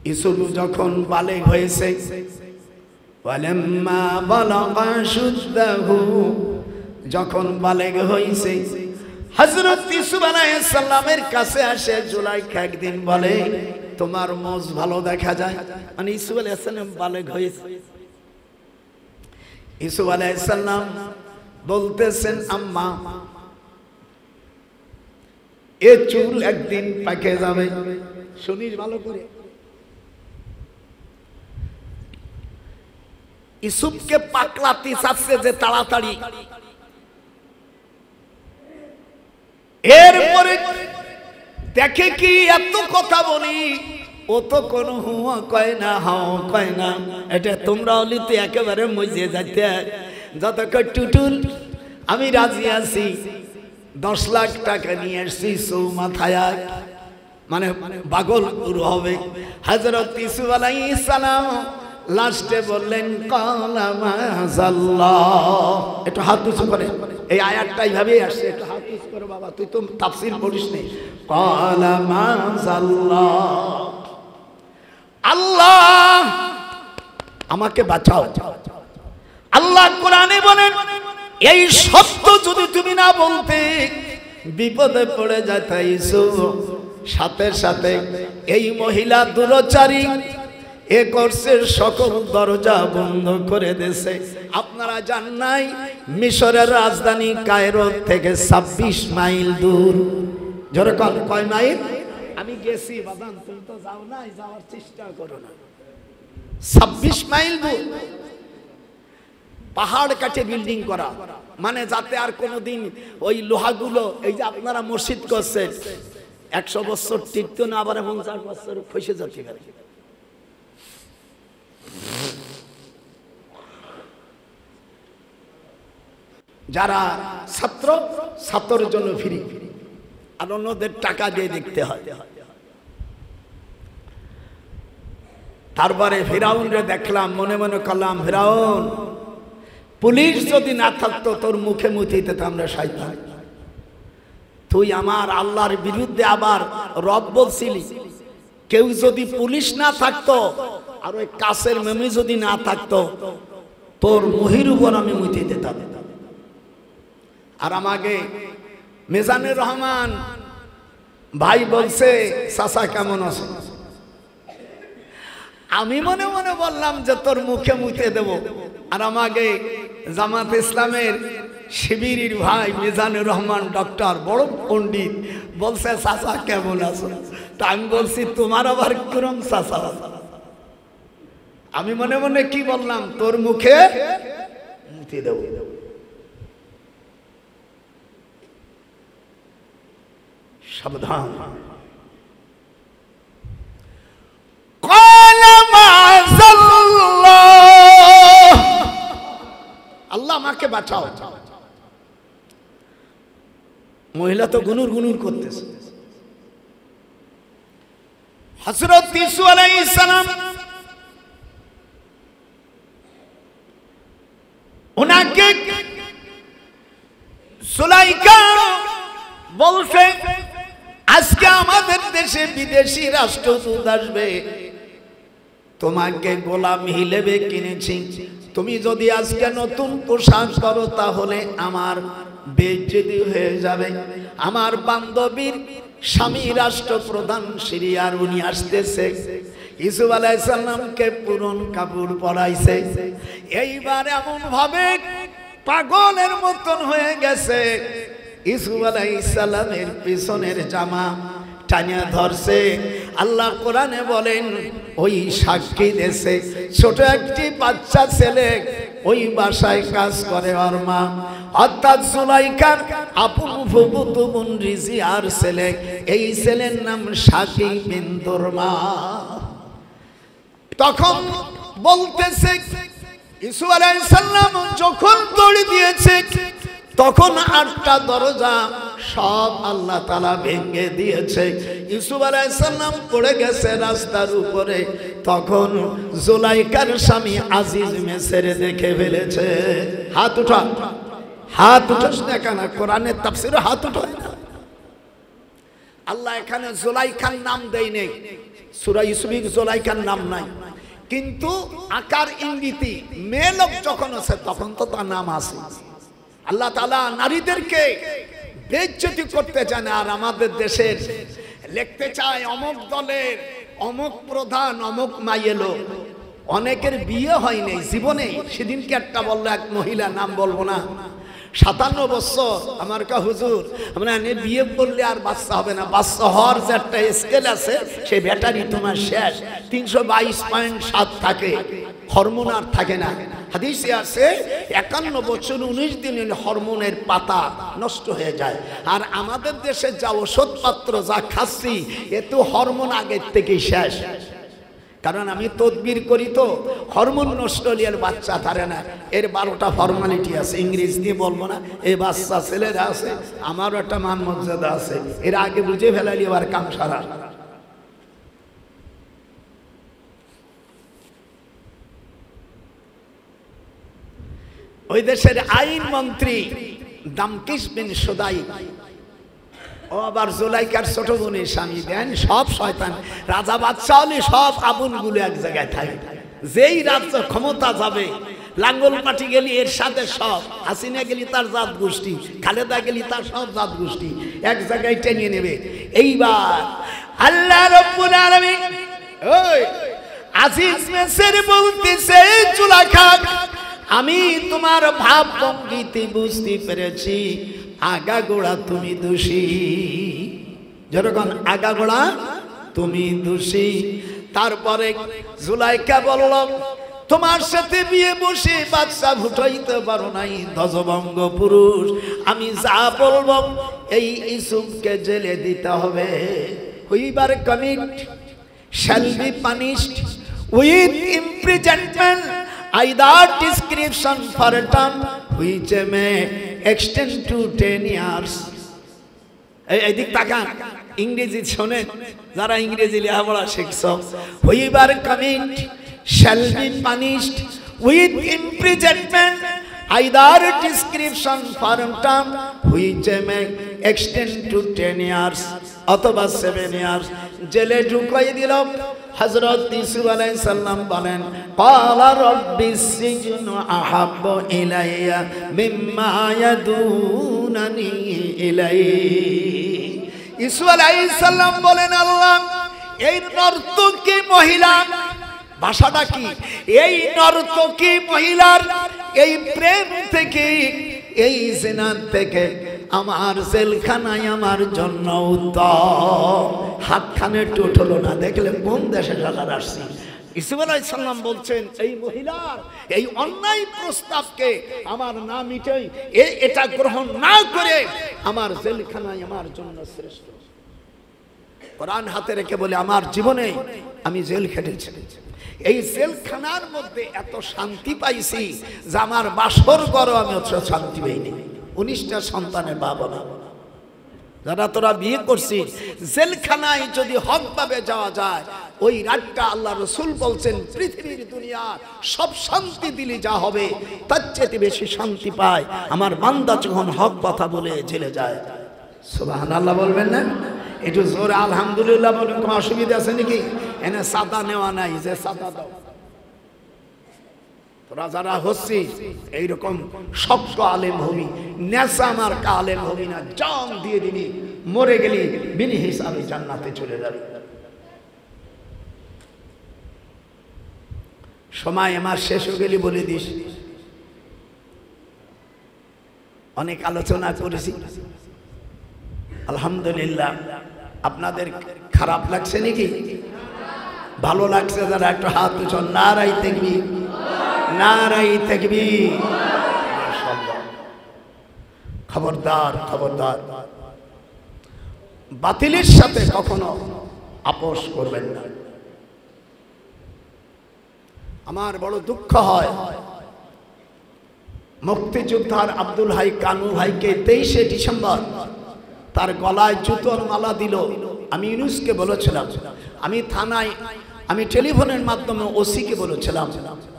ইউসুফ যখন বালেগ হয়েছে, ওয়ালাম্মা বালাগা শুদ্দাহু, যখন বালেগ হয়েছে হযরত ইউসুফ আলাইহিস সালামের কাছে আসে জুলাইখা একদিন বলে তোমার মোজ ভালো দেখা যায়। মানে ইউসুফ আলাইহিস সালাম বালেগ হয়েছে। ইউসুফ আলাইহিস সালাম বলতেছেন আম্মা এ চুল একদিন পাকে যাবে, শুনিস ভালো করে। ইউসুফকে পাকলাতি চাচ্ছে যে তাড়াতাড়ি। এরপরে দেখে কি এত কথা বলি, ও তো কোনো হুয়া কয় না, হাও কয় না। এটা তোমরা অলিতে একেবারে মজে যাইতে যতক্ষণ টুটুল আমি রাজি আছি, 10 লাখ টাকা নিয়ে আসছি মাথায়, মানে পাগল পুরো হবে। হযরত ইউসুফ আলাইহিস সালাম লাস্টে বললেন কালা মাযাল্লাহ। একটু হাত উঁচু করে, এই আয়াতটা এইভাবেই আসছে। একটু হাত উঁচু করে বাবা, তুই তো তাফসীর পড়িস নি। কালা মাযাল্লাহ, আল্লাহ আমাকে বাঁচাও। আল্লাহ কোরআনে বলেন এই সত্য যদি তুমি না বলতে বিপদে পড়ে যেতে। ইউসুফ সাথে সাথে এই মহিলা দুরাচারী এ করছে সকল দরজা বন্ধ করে দিয়েছে। আপনারা জান নাই মিশরের রাজধানী কায়রো থেকে 26 মাইল দূর। জোরে কয় মাইল? আমি গেছি বাদান, তুমি তো যাও নাই, যাওয়ার চেষ্টা করো না। 26 মাইল দূর, পাহাড় কাটে বিল্ডিং করা, মানে যাতে আর কোনোদিন ওই লোহাগুলো, এই যে আপনারা মসজিদ করছেন 100 বছর টিকতো না, আবার 50 বছর খসে যেতে পারে। যারা ছাত্রের জন্য ফ্রি, আর অন্যদের টাকা দিয়ে দেখতে হয়। তারপরে ফিরাউনরে দেখলাম, মনে মনে করলাম ফিরাউন পুলিশ যদি না থাকতো তোর মুখে মুখে দিতাম আমরা শয়তান। তুই আমার আল্লাহর বিরুদ্ধে আবার রব বলছিলি। কেউ যদি পুলিশ না থাকতো আর ওই কাছের মেমি যদি না থাকতো তোর মুহির উপর আমি মুইতে দিতাম। আর আমাকে মিজানুর রহমান ভাই বলছে চাচা কেমন আছে, আমি মনে মনে বললাম যে তোর মুখে মুখে দেব। আর আমাকে জামাত ইসলামের শিবিরের ভাই মিজানুর রহমান ডক্টর, বড় পণ্ডিত, বলছে চাচা কেমন আছো। তা আমি বলছি তোমার আবার কিরম চাচা। আমি মনে মনে কি বললাম, তোর মুখে মুখে দেব। সাবধান। আল্লাহ আমাকে বাঁচাও। মহিলা তো গুনুর গুনুর করতেছে। হযরত ইসু আলাইহিস সালাম ওনাকে সুলাইকা বলছে, আজকে আমাদের দেশে বিদেশি রাষ্ট্রদূত আসবে, তোমাকে গোলাম হিলেবে কিনেছি, তুমি যদি আজকে নতুন পোশাক করো তাহলে আমার বেইজ্জতি হয়ে যাবে। আমার বান্ধবীর স্বামী রাষ্ট্রপ্রধান সিরিয়ার উনি আসতেছে, ইউসুফ আলাইহিস সালামকে পুরন কাপড় পরাইছে। এইবার এমন ভাবে পাগলের মতন হয়ে গেছে, ইউসুফ আলাইহিস সালামের পিছনের জামা টানিয়া ধরছে। আল্লাহ কোরআনে বলেন, ওই সাক্ষী দেশে ছোট একটি বাচ্চা ছেলে ওই বাসায় কাজ করে ওর মা, অর্থাৎ সুলাইকার আপন ফুফুতু বোন রিজিয়ার ছেলে, এই ছেলের নাম সাকি বিনতুর মা। তখন বলতেছে ইসু আলাইহিস সালাম যখন দড়ি দিয়েছে তখন 8টা দরজা সব আল্লাহ তাআলা ভেঙে দিয়েছে। ইউসুফ আলাইহিস সালাম পড়ে গেছে রাস্তার উপরে। তখন জুলাইকার স্বামী আজিজ মিসর দেখে ফেলেছে। হাত উঠা, হাত উঠাস না কেন? কোরআনের তাফসীরে হাত উঠায় না। আল্লাহ এখানে জুলাইকার নাম দেয় নেই, সূরা ইউসুফে জুলাইকার নাম নাই, কিন্তু আকার ইঙ্গিতি মেয়ে লোক যখন আছে তখন তো তার নাম আছে। আল্লাহ তাআলা নারীদেরকে বেইজ্জতি করতে চায় না। আর আমাদের দেশের লিখতে চায় অমুক দলের অমুক প্রধান অমুক মাইয়েলো, অনেকের বিয়ে হয়নি জীবনে। সেদিনকে একটা বললো এক মহিলা, নাম বলবো না, 57 বছর, আমার কা হুজুর আমরা বিয়ে করলে আর বাচ্চা হবে না, বাচ্চা হওয়ার যে একটা স্কেল আছে সেই ব্যাটারি তোমার শেষ, 322.7 থাকে, হরমোন আর থাকে না। হাদিসে আছে 51 বছর 19 দিন হরমোনের পাতা নষ্ট হয়ে যায়। আর আমাদের দেশে যা ওষুধপত্র যা খাচ্ছি এতে হরমোন আগের থেকেই শেষ। কারণ আমি তদবির করি তো, হরমোন নষ্ট হলে আর বাচ্চা থাকে না। এর 12টা ফর্মালিটি আছে, ইংরেজি দিয়ে বলবো না। এই বাচ্চা ছেলেরা আছে, আমারও একটা মান মর্যাদা আছে, এর আগে বুঝে ফেলালি আবার কাম সারা। ওই দেশের আইন মন্ত্রী দামকিস বিন সুদাই, ও আবার জুলাইকার ছোট বোনের স্বামী। দেন সব শয়তান, রাজা বাদশা হলে সব আগুনগুলো এক জায়গায় থাকে। যেই রাজ্য ক্ষমতা যাবে, লাঙ্গল পাটি গেলি এর সাথে সব, হাসিনা গেলি তার জাত গোষ্ঠী, খালেদা গেলি তার সব জাত গোষ্ঠী এক জায়গায় টেনে নেবে। এইবার আল্লাহ রাব্বুল আলামিন ওই আজিজ মিসর বলতেছে, জুলাইখা আমি তোমার ভাব ভঙ্গিতে বুঝতে পেরেছি, আগাগোড়া তুমি দোষী। যেরকম আগাগোড়া তুমি দোষী। তারপরে জুলাইখা বলল, তোমার সাথে বিয়ে বসে বাচ্চা ফুটাইতে পারো নাই, ধ্বজভঙ্গ পুরুষ। আমি যা বলবো এই ইউসুফকে জেলে দিতে হবে। হুইবার commit shall be punished with imprisonment, either description for a term which may extend to 10 years. এই দিক তাকান, ইংরেজি শোনেন যারা ইংরেজি লেখাপড়া শিখছ। Whoever commit shall be punished with imprisonment, either description for a term which may extend to 10 years অথবা 7 years, জেলে ঢুকাই দিল। হযরত ইউসুফ আলাইহিস সালাম বলেন, ক্বালা রাব্বিস সিজনু আহাব্বু ইলাইয়া মিম্মা ইয়াদুনানি ইলাইহি। ইউসুফ আলাইহিস সালাম বলেন, আল্লাহ এই নর্তকী মহিলা, ভাষাটা কি, এই নর্তকী মহিলার এই প্রেম থেকে, এই জিনা থেকে আমার জেলখানায় আমার জন্য উত্তম। হাতখানে টুট হলো না, দেখলে কোন দেশে টাকার আসছি। ইউসুফ আলাইহিস সালাম বলছেন, এই মহিলার এই অন্যায় প্রস্তাবকে আমার না মিটাই, এটা গ্রহণ না করে আমার জেলখানায় আমার জন্য শ্রেষ্ঠ। কোরআন হাতে রেখে বলে, আমার জীবনে আমি জেল খেটেছি, এই জেলখানার মধ্যে এত শান্তি পাইছি যে আমার বাসর ঘরও আমি অত শান্তি পাইনি। 19টা সন্তানের বাবা মা, যারা তোরা বিয়ে করছিস, জেলখানায় যদি হকভাবে যাওয়া যায়, ওই রাতটা আল্লাহ রাসূল বলছেন পৃথিবীর দুনিয়ার সব শান্তি দিলে যা হবে তার চেয়ে বেশি শান্তি পায় আমার বান্দা যখন হক কথা বলে জেলে যায়। সুবহানাল্লাহ বলবেন না? একটু জোরে আলহামদুলিল্লাহ বলুন। কোনো অসুবিধা আছে নাকি? এনে সাদা নেওয়া নাই, যে সাদা দাও। তোরা যারা হচ্ছিস এইরকম শক্ত আলেম হবি, নেশা আমার আলেম হবি না, জান দিয়ে দিবি, মরে গেলি বিনি হিসাবে জান্নাতে চলে যাবি। সময় আমার শেষ হয়ে গেলি বলে দিস। অনেক আলোচনা করেছি, আলহামদুলিল্লাহ। আপনাদের খারাপ লাগছে নাকি? ভালো লাগছে যারা একটু হাত উঁচান, নারাই তাকবীর, নারাই তাকবীর। খবরদার, খবরদার, বাতিলের সাথে কখনো আপোষ করবেন না। আমার বড় দুঃখ হয়, মুক্তিযোদ্ধার আব্দুল হাই কানু ভাইকে 23শে ডিসেম্বর তার গলায় জুতোর মালা দিল। আমি ইউনুসকে বলেছিলাম, আমি থানায়, আমি টেলিফোনের মাধ্যমে ওসিকে বলেছিলাম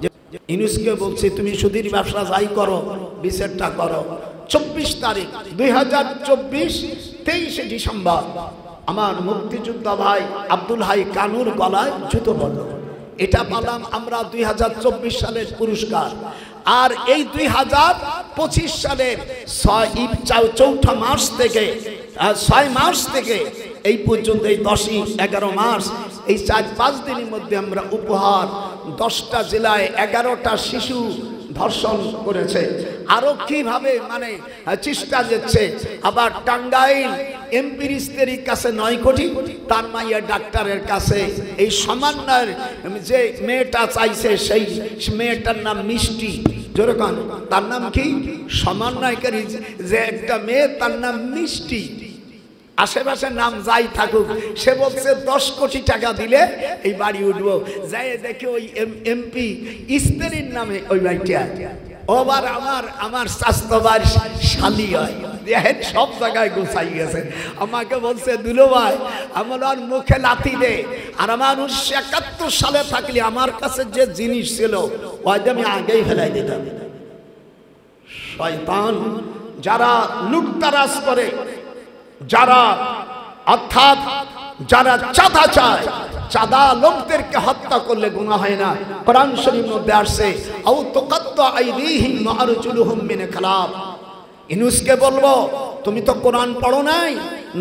যে ইউনুসকে বলছি তুমি সুদীর ব্যবসা যাই করো, বিচারটা করো। 24 তারিখ 2024 23শে ডিসেম্বর আমার মুক্তিযোদ্ধা ভাই আব্দুল হাই কানুর গলায় জুতো পড়ল। এটা পেলাম আমরা 2024 সালের পুরস্কার। আর এই 2025 সালের 4 মার্চ থেকে 6 মার্চ থেকে এই পর্যন্ত এই 10-11 মার্চ এই 4-5 দিনের মধ্যে আমরা উপহার 10টা জেলায় 11টা শিশু ধর্ষণ করেছে। আরো কিভাবে মানে চেষ্টা যাচ্ছে। আবার টাঙ্গাইল এমপির স্ত্রীর কাছে 9 কোটি, তার মাইয়া ডাক্তারের কাছে এই সমন্বয়ের যে মেয়েটা চাইছে সেই মেয়েটার নাম মিষ্টি। যেরকম তার নাম কি? সমন্বয়কারী যে একটা মেয়ে, তার নাম মিষ্টি। আশেপাশে নাম যাই থাকুক, সে বলছে 10 কোটি টাকা দিলে এই বাড়ি উঠবো। যাই দেখে ওই এমপি স্ত্রীর নামে ওই বাড়িটা। ওবার আমার স্বাস্থ্যবার শালি হয়, সব জায়গায় গোছাই গেছে। আমাকে বলছে দুলো ভাই আমার মুখে লাথি দে, আর আমার 1971 সালে থাকলে আমার কাছে যে জিনিস ছিল ওইটা আমি আগেই ফেলাই দিতাম। শয়তান যারা লুটতারাজ করে, যারা অর্থাৎ যারা চাঁদা চায়, চাঁদা লোকদেরকে হত্যা করলে গুনাহ হয় না। কোরআন শরীফের মধ্যে আসছে আও তুকাত্তা আইদিহিম ওয়া আরজুলুহুম মিন খিলাফ। ইউনুসকে বলবো তুমি তো কোরআন পড়ো নাই,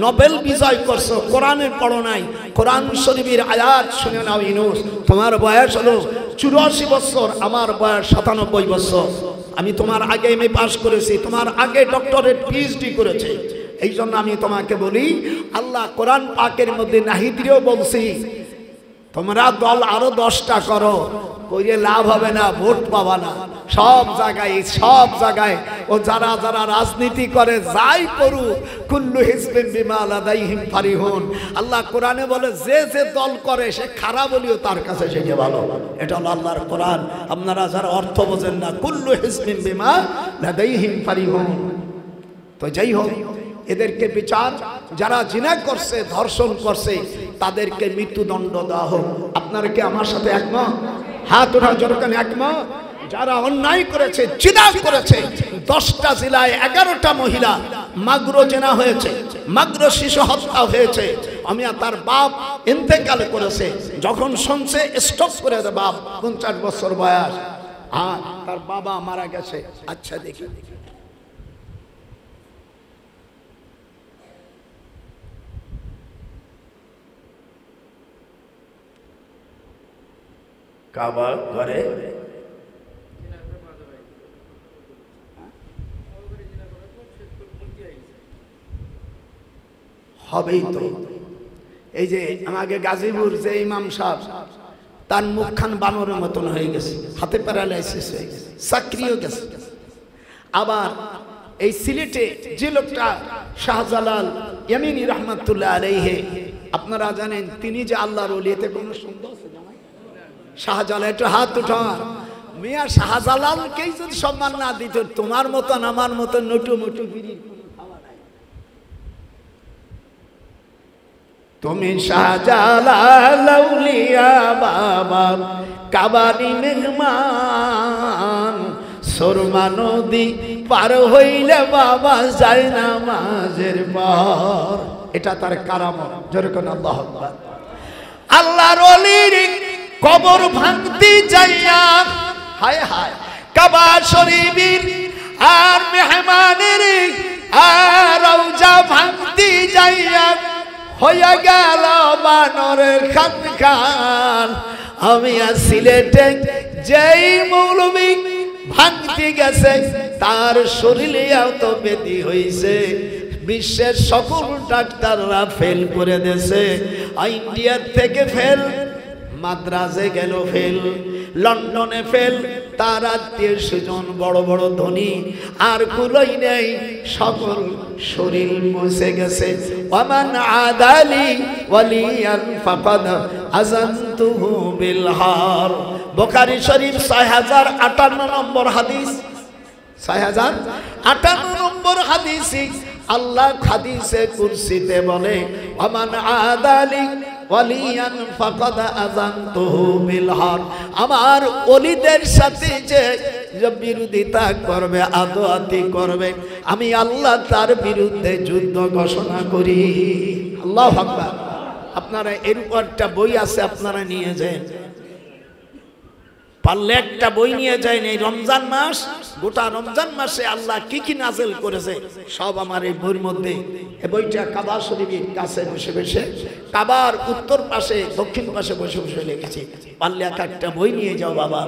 নোবেল বিজয় করছো, কোরআনের পড়ো নাই। কোরআন শরীফের আয়াত শুনে নাও ইউনুস। তোমার বয়স হলো 84 বছর, আমার বয়স 97 বছর। আমি তোমার আগে এমএ পাস করেছি, তোমার আগে ডক্টরেট পিএইচডি করেছি। এই জন্য আমি তোমাকে বলি, আল্লাহ কোরআন পাকের মধ্যে নাহিদিরেও বলছি তোমরা দল আরো 10টা করো, কইলে লাভ হবে না, ভোট পাবা না। সব জায়গায় ও যারা যারা রাজনীতি করে যাই করু, কুল্লু হিজবিন বিমা লাদাইহিম ফারিহুন। আল্লাহ কোরআনে বলে যে যে দল করে সে খারাপ বলিও তার কাছে সেটা ভালো। এটা হলো আল্লাহর কোরআন। আপনারা যারা অর্থ বোঝেন না, কুল্লু হিজবিন বিমা লাদাইহিম ফারিহুন। তো যাই হোক, এদেরকে বিচার, যারা জিনা করছে, ধর্ষণ করছে, তাদেরকে মৃত্যুদণ্ড দেওয়া হোক। আপনারা কি আমার সাথে একমত? হাত ওঠা জোরকান একমত? যারা অন্যায় করেছে, জিনা করেছে, 10টা জেলায় 11টা মহিলা মাগরো জেনা হয়েছে, মাগরো শিশু হত্যা হয়েছে। আমি তার বাপ ইন্তেকাল করেছে, যখন শুনছে স্টপ করে দে, বাপ 50 বছর বয়স, তার বাবা মারা গেছে। আচ্ছা দেখি কাবা ঘরে হবেই তো। এই যে আমাকে গাজীপুর যে ইমাম সাহেব, তার মুখখান বানরের মতন হয়ে গেছে, হাতে প্যারালাইসিস হয়ে গেছে, চাকরিও গেছে। আবার এই সিলেটে যে লোকটা শাহজালাল ইয়ামিনী রহমাতুল্লাহ আলাইহি, আপনারা জানেন তিনি যে আল্লাহর ওলি, এতে কোনো সন্দেহ আছে? শাহজালাল, একটু হাত উঠা। মিয়া শাহজালালকেই যদি সম্মান না দিত, তোমার মতন আমার মতন নটু মুটু বিড়ির কোনো খাওয়া নাই। তুমি শাহজালাল আউলিয়া বাবা কাবারি মেহমান সুরমা নদী পার হইলে বাবা যায় না নামাজের পর। এটা তার কারামত। জোরে কোন আল্লাহু আকবার। আল্লাহর ওলির কবর ভাঙতে যাইয়া হায় হায় কাবা শরীফের আর মেহমানের আর রওজা ভাঙতে যাইয়া হইয়া গেল বানরের খান। আমি আর সিলেটে যেই মৌলবী ভাঙতে গেছে তার শরীরে এত ব্যাধি হইছে, বিশ্বের সকল ডাক্তাররা ফেল করে দিয়েছে। ইন্ডিয়ার থেকে ফেল, মাদ্রাজে গেল ফেল, লন্ডনে ফেল, তার আত্মীয় স্বজন বড় বড় ধনী আর কুলোই নেই, সকল শরীর মুছে গেছে। ওয়ামান আদালি ওয়ালিয়ান ফাকাদ আযানতুহু বিল হার। বুখারী শরীফ 6058 নম্বর হাদিস, 6058 নম্বর হাদিসে আল্লাহ হাদিসে কুরসিতে বলে ওয়ামান আদালি ওয়ালিয়ান ফাকাদ আযানতুহু বিল হার। আমার ওলিদের সাথে যে বিরোধিতা করবে, আদোয়াতি করবে, আমি আল্লাহ তার বিরুদ্ধে যুদ্ধ ঘোষণা করি। আল্লাহু আকবার। আপনারা এরকম একটা বই আছে, আপনারা নিয়ে যান, পারলে একটা বই নিয়ে যায়। এই রমজান মাস, গোটা রমজান মাসে আল্লাহ কি কি নাযিল করেছে সব আমার এই বইয়ের মধ্যে। এই বইটা কাবা শরীফের কাছে বসে বসে, কাবার উত্তর পাশে দক্ষিণ পাশে বসে বসে লিখেছি। পারলে একটা বই নিয়ে যাও বাবা।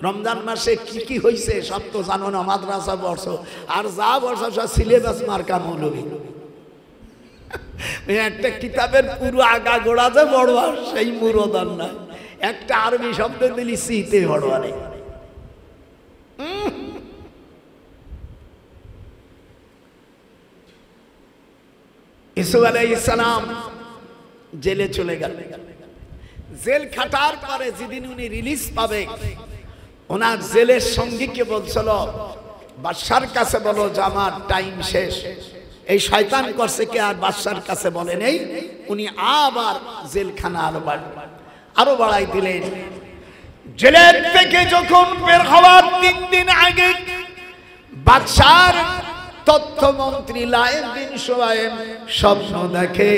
রমজান মাসে কি কি হয়েছে সব তো জানো না, মাদ্রাসা বর্ষ আর যা বর্ষ সব সিলেবাস মার্কা মৌলবী। একটা কিতাবের পুরো আগা গোড়া যে বড় আর সেই মুরদান না, একটা আরবি শব্দ দিলি সিতে বড় আরে। ইসু আলাইহিস সালাম জেলে চলে গেল। জেল খাটার পরে যেদিন উনি রিলিজ পাবে, ওনার জেলের সঙ্গীকে বলছিল বাদশার কাছে বলো যে আমার টাইম শেষ। এই শয়তান করছে কে আর বাদশার কাছে বলে নেই। উনি আবার জেলখানা আরো বাড়াই দিলেন। জেলের থেকে যখন বের হওয়ার 3 দিন আগে বাদশার তথ্যমন্ত্রী লায়েন বিন সুয়াইম স্বপ্ন দেখে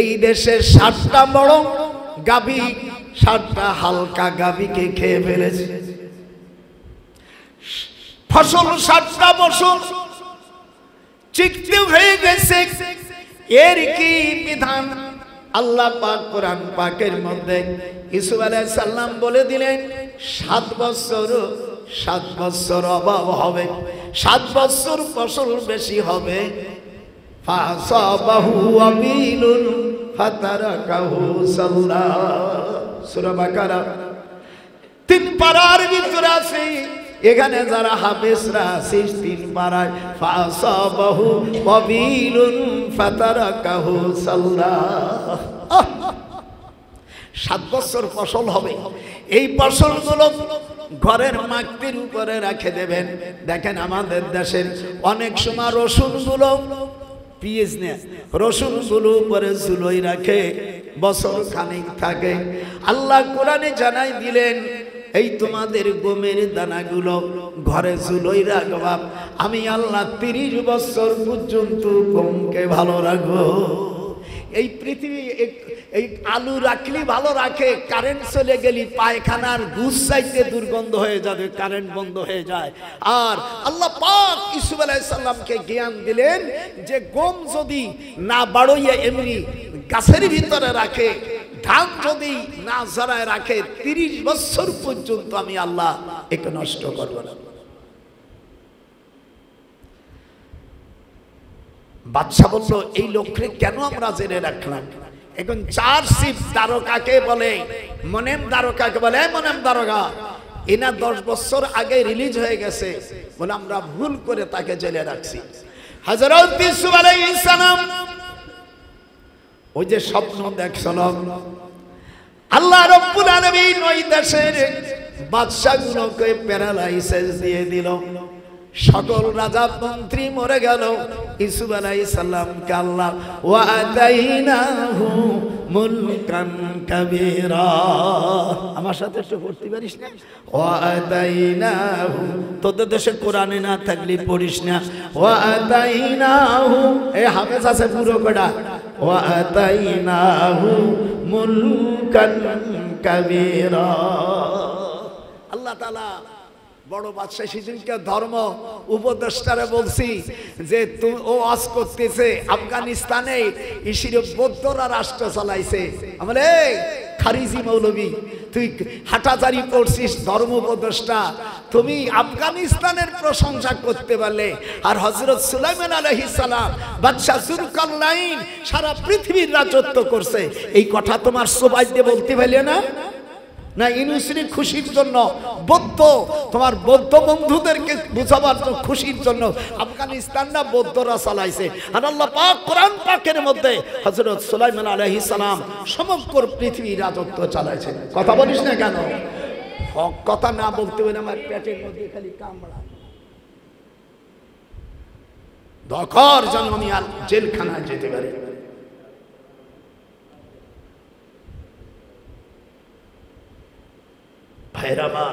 এই দেশের 7টা বড় গাভী 7টা হালকা গাভীকে খেয়ে ফেলেছে। ফসল 7টা বছর চিকতে হয়ে গেছে। এর কি বিধান? আল্লাহ পাক কোরআন পাকের মধ্যে ইউসুফ আলাইহিস সালাম বলে দিলেন 7 বছর অভাব হবে, 7 বছর ফসল বেশি হবে। ফাসাবাহু ওয়াবিলুন ফাতারাকাহু সাল্লা। সূরা বাকারা 3 পারার ভিতরে আছে। এখানে যারা হাফেজরা আছে 3 পারায় ফাসাবাহু ওয়াবিলুন ফাতারাকাহু সাল্লা। 7 বছর ফসল হবে। এই ফসলগুলো ঘরের মাটির উপরে রেখে দেবেন। দেখেন আমাদের দেশের অনেক সময় রসুনগুলো পিএস নেয়, রসুনগুলো উপরে ঝুলোই রাখে, বছর খানিক থাকে। আল্লাহ কোরআনে জানাই দিলেন এই তোমাদের গমের দানাগুলো ঘরে ঝুলোই রাখবা, আমি আল্লাহ 30 বছর পর্যন্ত গমকে ভালো রাখবো। এই পৃথিবী এই আলু রাখলে ভালো রাখে, কারেন্ট চলে গেলি পায়খানার দুধ চাইতে দুর্গন্ধ হয়ে যাবে, কারেন্ট বন্ধ হয়ে যায়। আর আল্লাহ পাক ইউসুফ আলাইহিস সালামকে জ্ঞান দিলেন যে গম যদি না বাড়ইয়া এমনি গাছের ভিতরে রাখে, ধান যদি না জড়ায় রাখে, 30 বছর পর্যন্ত আমি আল্লাহ একে নষ্ট করব না। বাদশা বলল এই লোককে কেন আমরা জেনে রাখলাম? এখন 4 চিফ দারোগাকে বলে, মনেম দারোগাকে বলে, মনেম দারোগা এনা 10 বছর আগে রিলিজ হয়ে গেছে বলে আমরা ভুল করে তাকে জেলে রাখছি। হযরত ইউসুফ আলাইহিস সালাম ওই যে স্বপ্ন দেখছিল, আল্লাহ রাব্বুল আলামিন ওই দেশের বাদশাগুলোকে প্যারালাইসিস দিয়ে দিল। সকল রাজা মন্ত্রী মরে গেল, ইউসুফ আলাইহিস সালামকে আল্লাহ ওয়া আতাইনাহু মুলকান কাবীরা। আমার সাথে একটু পড়তে পারিস না? ওয়া আতাইনাহু, তোদের দেশে কোরআনে না থাকলে পড়িস না। ওয়া আতাইনাহু, এই হাফেজ আছে পুরো কটা। ওয়া আতাইনাহু মুলকান কাবীরা। আল্লাহ তাআলা বড় বাদশাহ সেদিনকে ধর্ম উপদেষ্টারে বলছি যে তুমি ও আজ করতেছে আফগানিস্তানে ইসির বৌদ্ধরা রাষ্ট্র চালাইছে। আমার এই খারিজি মৌলবী, তুই হাঁটাচারি পড়ছিস ধর্ম উপদেষ্টা, তুমি আফগানিস্তানের প্রশংসা করতে পারলে, আর হযরত সুলাইমান আলাইহিস সালাম বাদশা যুলকারনাইন সারা পৃথিবীর রাজত্ব করছে, এই কথা তোমার সৌভাগ্য বলতে পারলে না? না ইউনুসের খুশির জন্য, বৌদ্ধ তোমার বৌদ্ধ বন্ধুদেরকে বুঝাবার জন্য, খুশির জন্য আফগানিস্তান না বৌদ্ধরা চালাইছে। আর আল্লাহ পাক কোরআন পাকের মধ্যে হযরত সুলাইমান আলাইহিস সালাম সমগ্র পৃথিবীর রাজত্ব চালাইছে। কথা বলিস না কেন? হক কথা না বলতে হলে আমার পেটের মধ্যে খালি কামড়া দখর যেন আমি আর জেলখানায় যেতে পারি। ভাইরামা,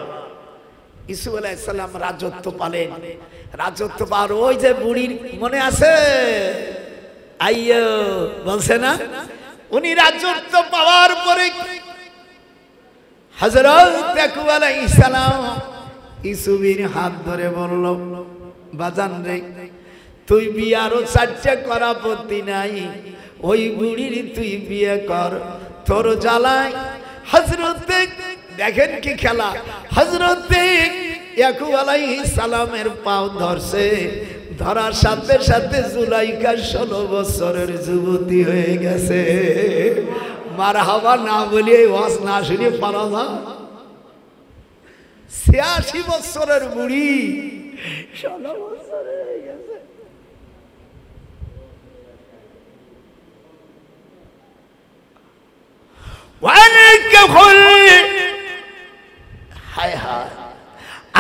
ইউসুফ আলাইহিস সালাম রাজত্ব পালেন। রাজত্ব পার ওই যে বুড়ির মনে আছে আইয়ো বলছে না, উনি রাজত্ব পাওয়ার পরে হযরত ইয়াকুব আলাইহিস সালাম ইউসুফের হাত ধরে বলল, বাজান রে তুই বিয়ারও চারটা করা পত্তি নাই, ওই বুড়ির তুই বিয়ে কর, তোর জ্বালায়। হযরত দেখেন কি খেলা, হযরত ইয়াকুব আলাইহিস সালামের পাও ধরছে, ধরার সাথে সাথে জুলাইখা 16 বছরের যুবতী হয়ে গেছে। মারহাবা না বলি ওয়াজ না শুনে পারা না। 86 বছরের বুড়ি 16 বছর হয়ে গেছে।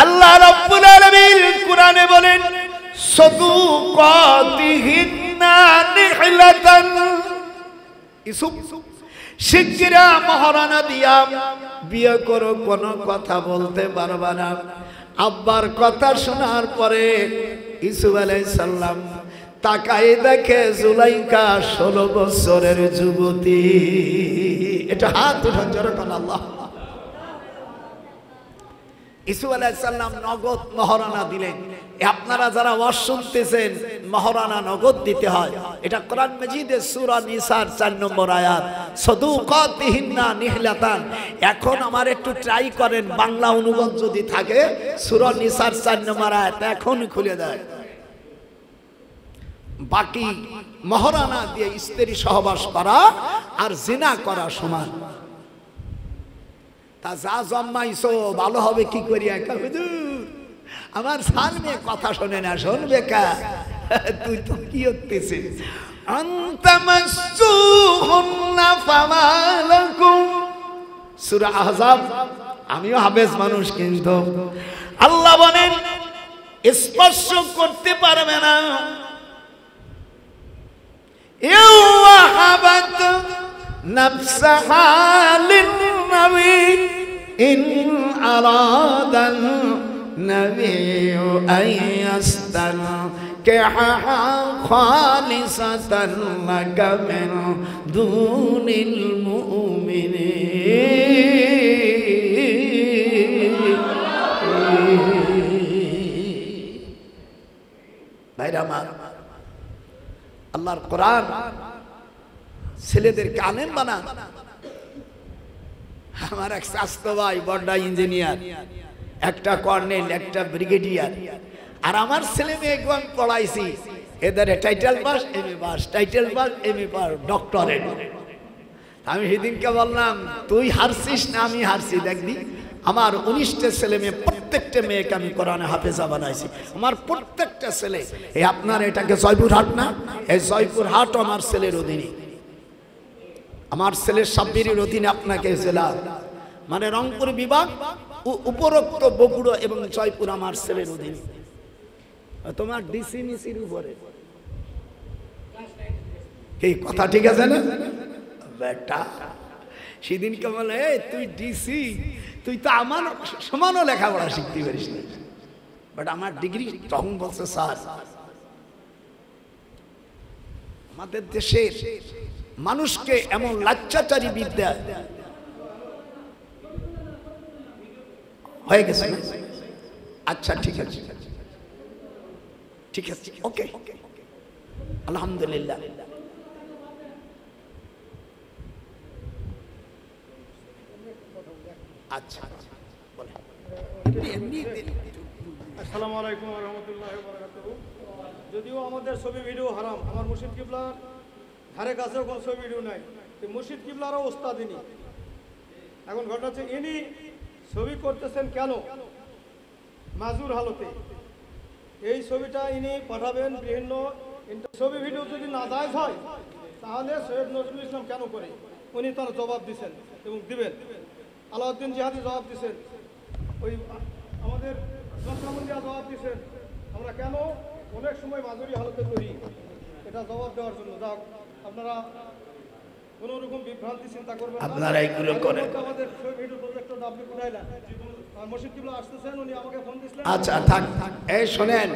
আল্লাহ রাব্বুল আলামিন কোরআনে বলেন, সাদুকাতিহিন্না নিহলাতান, ইউসুফ শিগগিরা মহারানা দিয়া বিয়ে করো, কোনো কথা বলতে পারবা না। আব্বার কথা শোনার পরে ইউসুফ আলাইহিস সালাম তাকায় দেখে জুলাইখা 16 বছরের যুবতী। এটা হাত উঠান জোরে কোন আল্লাহ। ইউসুফ আলাইহিস সালাম নগদ মহারানা দিলেন। আপনারা যারা ওয়াজ শুনতেছেন, মহারানা নগদ দিতে হয়। এটা কোরআন মাজিদের সূরা নিসার 4 নম্বর আয়াত, সাদুকাতিহিন্না নিহলাতান। এখন আমার একটু ট্রাই করেন, বাংলা অনুবাদ যদি থাকে সূরা নিসার 4 নম্বর আয়াত এখন খুলে দেয়। বাকি মহারানা দিয়ে স্ত্রী সহবাস করা আর জিনা করা সমান। তা যা জন্মাইছো ভালো হবে কি করিয়া? হুজুর আমার সাল মেয়ে কথা শোনে না, শুনবে কা? তুই তো কি করতেছিস? আনতামাসসুহুন্না ফামালাকুম, সূরা আহজাব। আমিও হাফেজ মানুষ, কিন্তু আল্লাহ বলেন স্পর্শ করতে পারবে না। ইউহাবাত নাফসাহা লিন-নবী ইন আরাদান নবিয়্যু আইয়াস্তানকিহা খালিসাতান লাকা মিন দুনিল মুমিনিন। ভাইরা আমার, আল্লাহর কোরআন ছেলেদেরকে আলেম বানান। আমার এক স্বাস্থ্য ভাই বড় ইঞ্জিনিয়ার, একটা কর্নেল, একটা ব্রিগেডিয়ার, আর আমার ছেলে মেয়েকে আমি পড়াইছি, এদের title pass, MA pass, title pass, MA pass, doctorate. আমি সেদিনকে বললাম তুই হারছিস না আমি হারছি, দেখবি আমার 19টা ছেলে মেয়ে, প্রত্যেকটা মেয়েকে আমি কোরআনে হাফেজা বানাইছি। আমার প্রত্যেকটা ছেলে, এই আপনার এটাকে জয়পুরহাট না, এই জয়পুরহাট আমার ছেলের অধীনে, আমার ছেলের সাব্বিরের অধীনে আপনাকে জেলা মানে রংপুর বিভাগ, উপরোক্ত বগুড়া এবং জয়পুর আমার ছেলের অধীনে। তোমার ডিসি মিসির উপরে এই কথা ঠিক আছে না বেটা? সেদিনকে বলে তুই ডিসি, তুই তো আমার সমানও লেখাপড়া শিখতে পারিস না, বাট আমার ডিগ্রি। তখন বলছে স্যার আমাদের দেশের মানুষকে এমন লাচ্চাচারী বিদ্যা হয়ে গেছে। আচ্ছা ঠিক আছে, ঠিক আছে, ওকে, আলহামদুলিল্লাহ। আচ্ছা আসসালামু আলাইকুম ওয়া রাহমাতুল্লাহি ওয়া বারাকাতুহু। যদিও আমাদের ছবি ভিডিও হারাম, আমার মুর্শিদ কিবলার ধারে কাছেও কোনো ছবি ভিডিও নাই, মুর্শিদ কিবলারও ওস্তাদ ইনি। এখন ঘটনা হচ্ছে ইনি ছবি করতেছেন কেন মাজুর হালতে, এই ছবিটা ইনি পাঠাবেন বিভিন্ন ছবি ভিডিও যদি না জায়েজ হয় তাহলে সৈয়দ নজরুল ইসলাম কেন করে, উনি তার জবাব দিচ্ছেন এবং দিবেন। আলাউদ্দিন জিহাদি জবাব দিচ্ছেন, ওই আমাদের জনসামন্দিয়া জবাব দিচ্ছেন, আমরা কেন অনেক সময় মাজুরি হালতে করি, এটা জবাব দেওয়ার জন্য। যাক, আপনারা কোনো রকম বিভ্রান্তি চিন্তা করবেন না, আপনারা এইগুলো করেন। আমাদের ভিডিও প্রজেক্টর আপনি কোথায়লেন মুর্শিদ কিবলা আসতেছেন, উনি আমাকে ফোন দিয়েছিলেন। আচ্ছা থাক, এই শোনেন,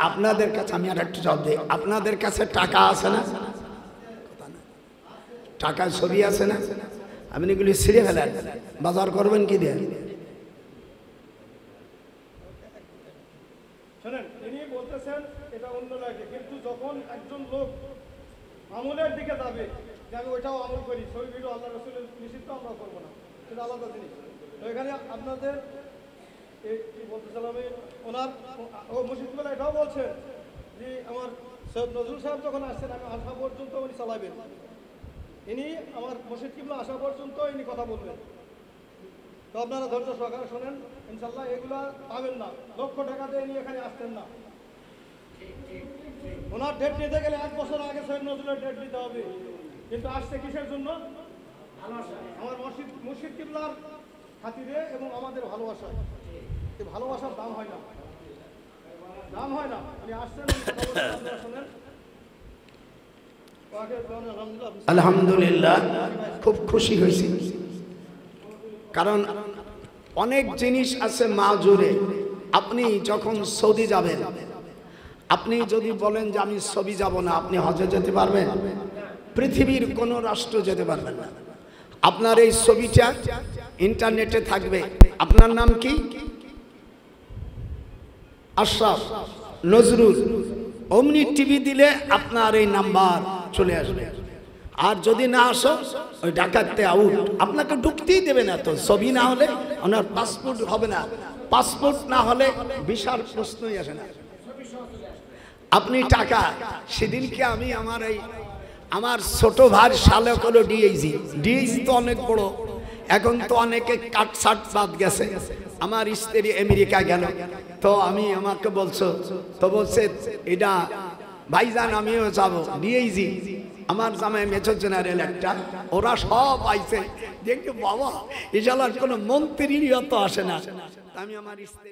আপনাদের কাছে আমি আর একটু জবাব দিই। আপনাদের কাছে টাকা আছে না? টাকার ছবি আছে না? আপনি এগুলি ছিঁড়ে ফেলেন, বাজার করবেন কি দিয়ে? শোনেন, ইনি বলতেছেন এটা অন্য লাগে, কিন্তু যখন একজন লোক আমলের দিকে যাবে যে আমি ওইটাও আমল করি, ছবি ভিডিও আল্লাহ রসুলের নিষিদ্ধ আমরা করবো না, সেটা আলাদা জিনিস। তো এখানে আপনাদের কি বলতেছিলাম, ওনার মুর্শিদ কিবলা এটাও বলছেন যে আমার সৈয়দ নজরুল সাহেব যখন আসছেন আমি আসা পর্যন্ত উনি চালাবেন, ইনি আমার মুর্শিদ কিবলা আসা পর্যন্ত ইনি কথা বলবেন। তো আপনারা ধৈর্য সহকারে শোনেন, ইনশাল্লাহ এগুলা পাবেন না, লক্ষ টাকা দিয়ে ইনি এখানে আসতেন না। ওনার ডেট নিতে গেলে 1 বছর আগে সৈয়দ নজরুলের ডেট নিতে হবে, কিন্তু আসছে কিসের জন্য? আমার মুর্শিদ কিবলার খাতিরে এবং আমাদের ভালোবাসা। এই ভালোবাসার দাম হয় না, দাম হয় না। উনি আসছেন, আপনারা শোনেন। আলহামদুলিল্লাহ, খুব খুশি হয়েছি, কারণ অনেক জিনিস আছে মাজুরে। আপনি যখন সৌদি যাবেন, আপনি যদি বলেন যে আমি সৌদি যাব না, আপনি হজে যেতে পারবেন? পৃথিবীর কোন রাষ্ট্র যেতে পারবেন না। আপনার এই ছবিটা ইন্টারনেটে থাকবে, আপনার নাম কি? আশরাফ নজরুল। অমনি টিভি দিলে আপনার এই নাম্বার চলে আসবে। আর যদি না আসো, ওই ডাকাতে আউট, আপনাকে ঢুকতেই দেবে না। তো ছবি না হলে আপনার পাসপোর্ট হবে না, পাসপোর্ট না হলে ভিসার প্রশ্নই আসে না। আপনি টাকা, সেদিনকে আমি আমার ছোট ভাই শালক হলো ডিএইজি। ডিএইজি তো অনেক বড়, এখন তো অনেকে কাট সাট বাদ গেছে। আমার স্ত্রী আমেরিকা গেল, তো আমাকে বলছো, তো বলছে এটা ভাইজান আমিও যাব ডিএইজি। আমার জামাই মেজর জেনারেল একটা, ওরা সব আইছে। দেখি বাবা, এ শালার কোনো মন্ত্রীরও তো আসে না। আমি আমার স্ত্রী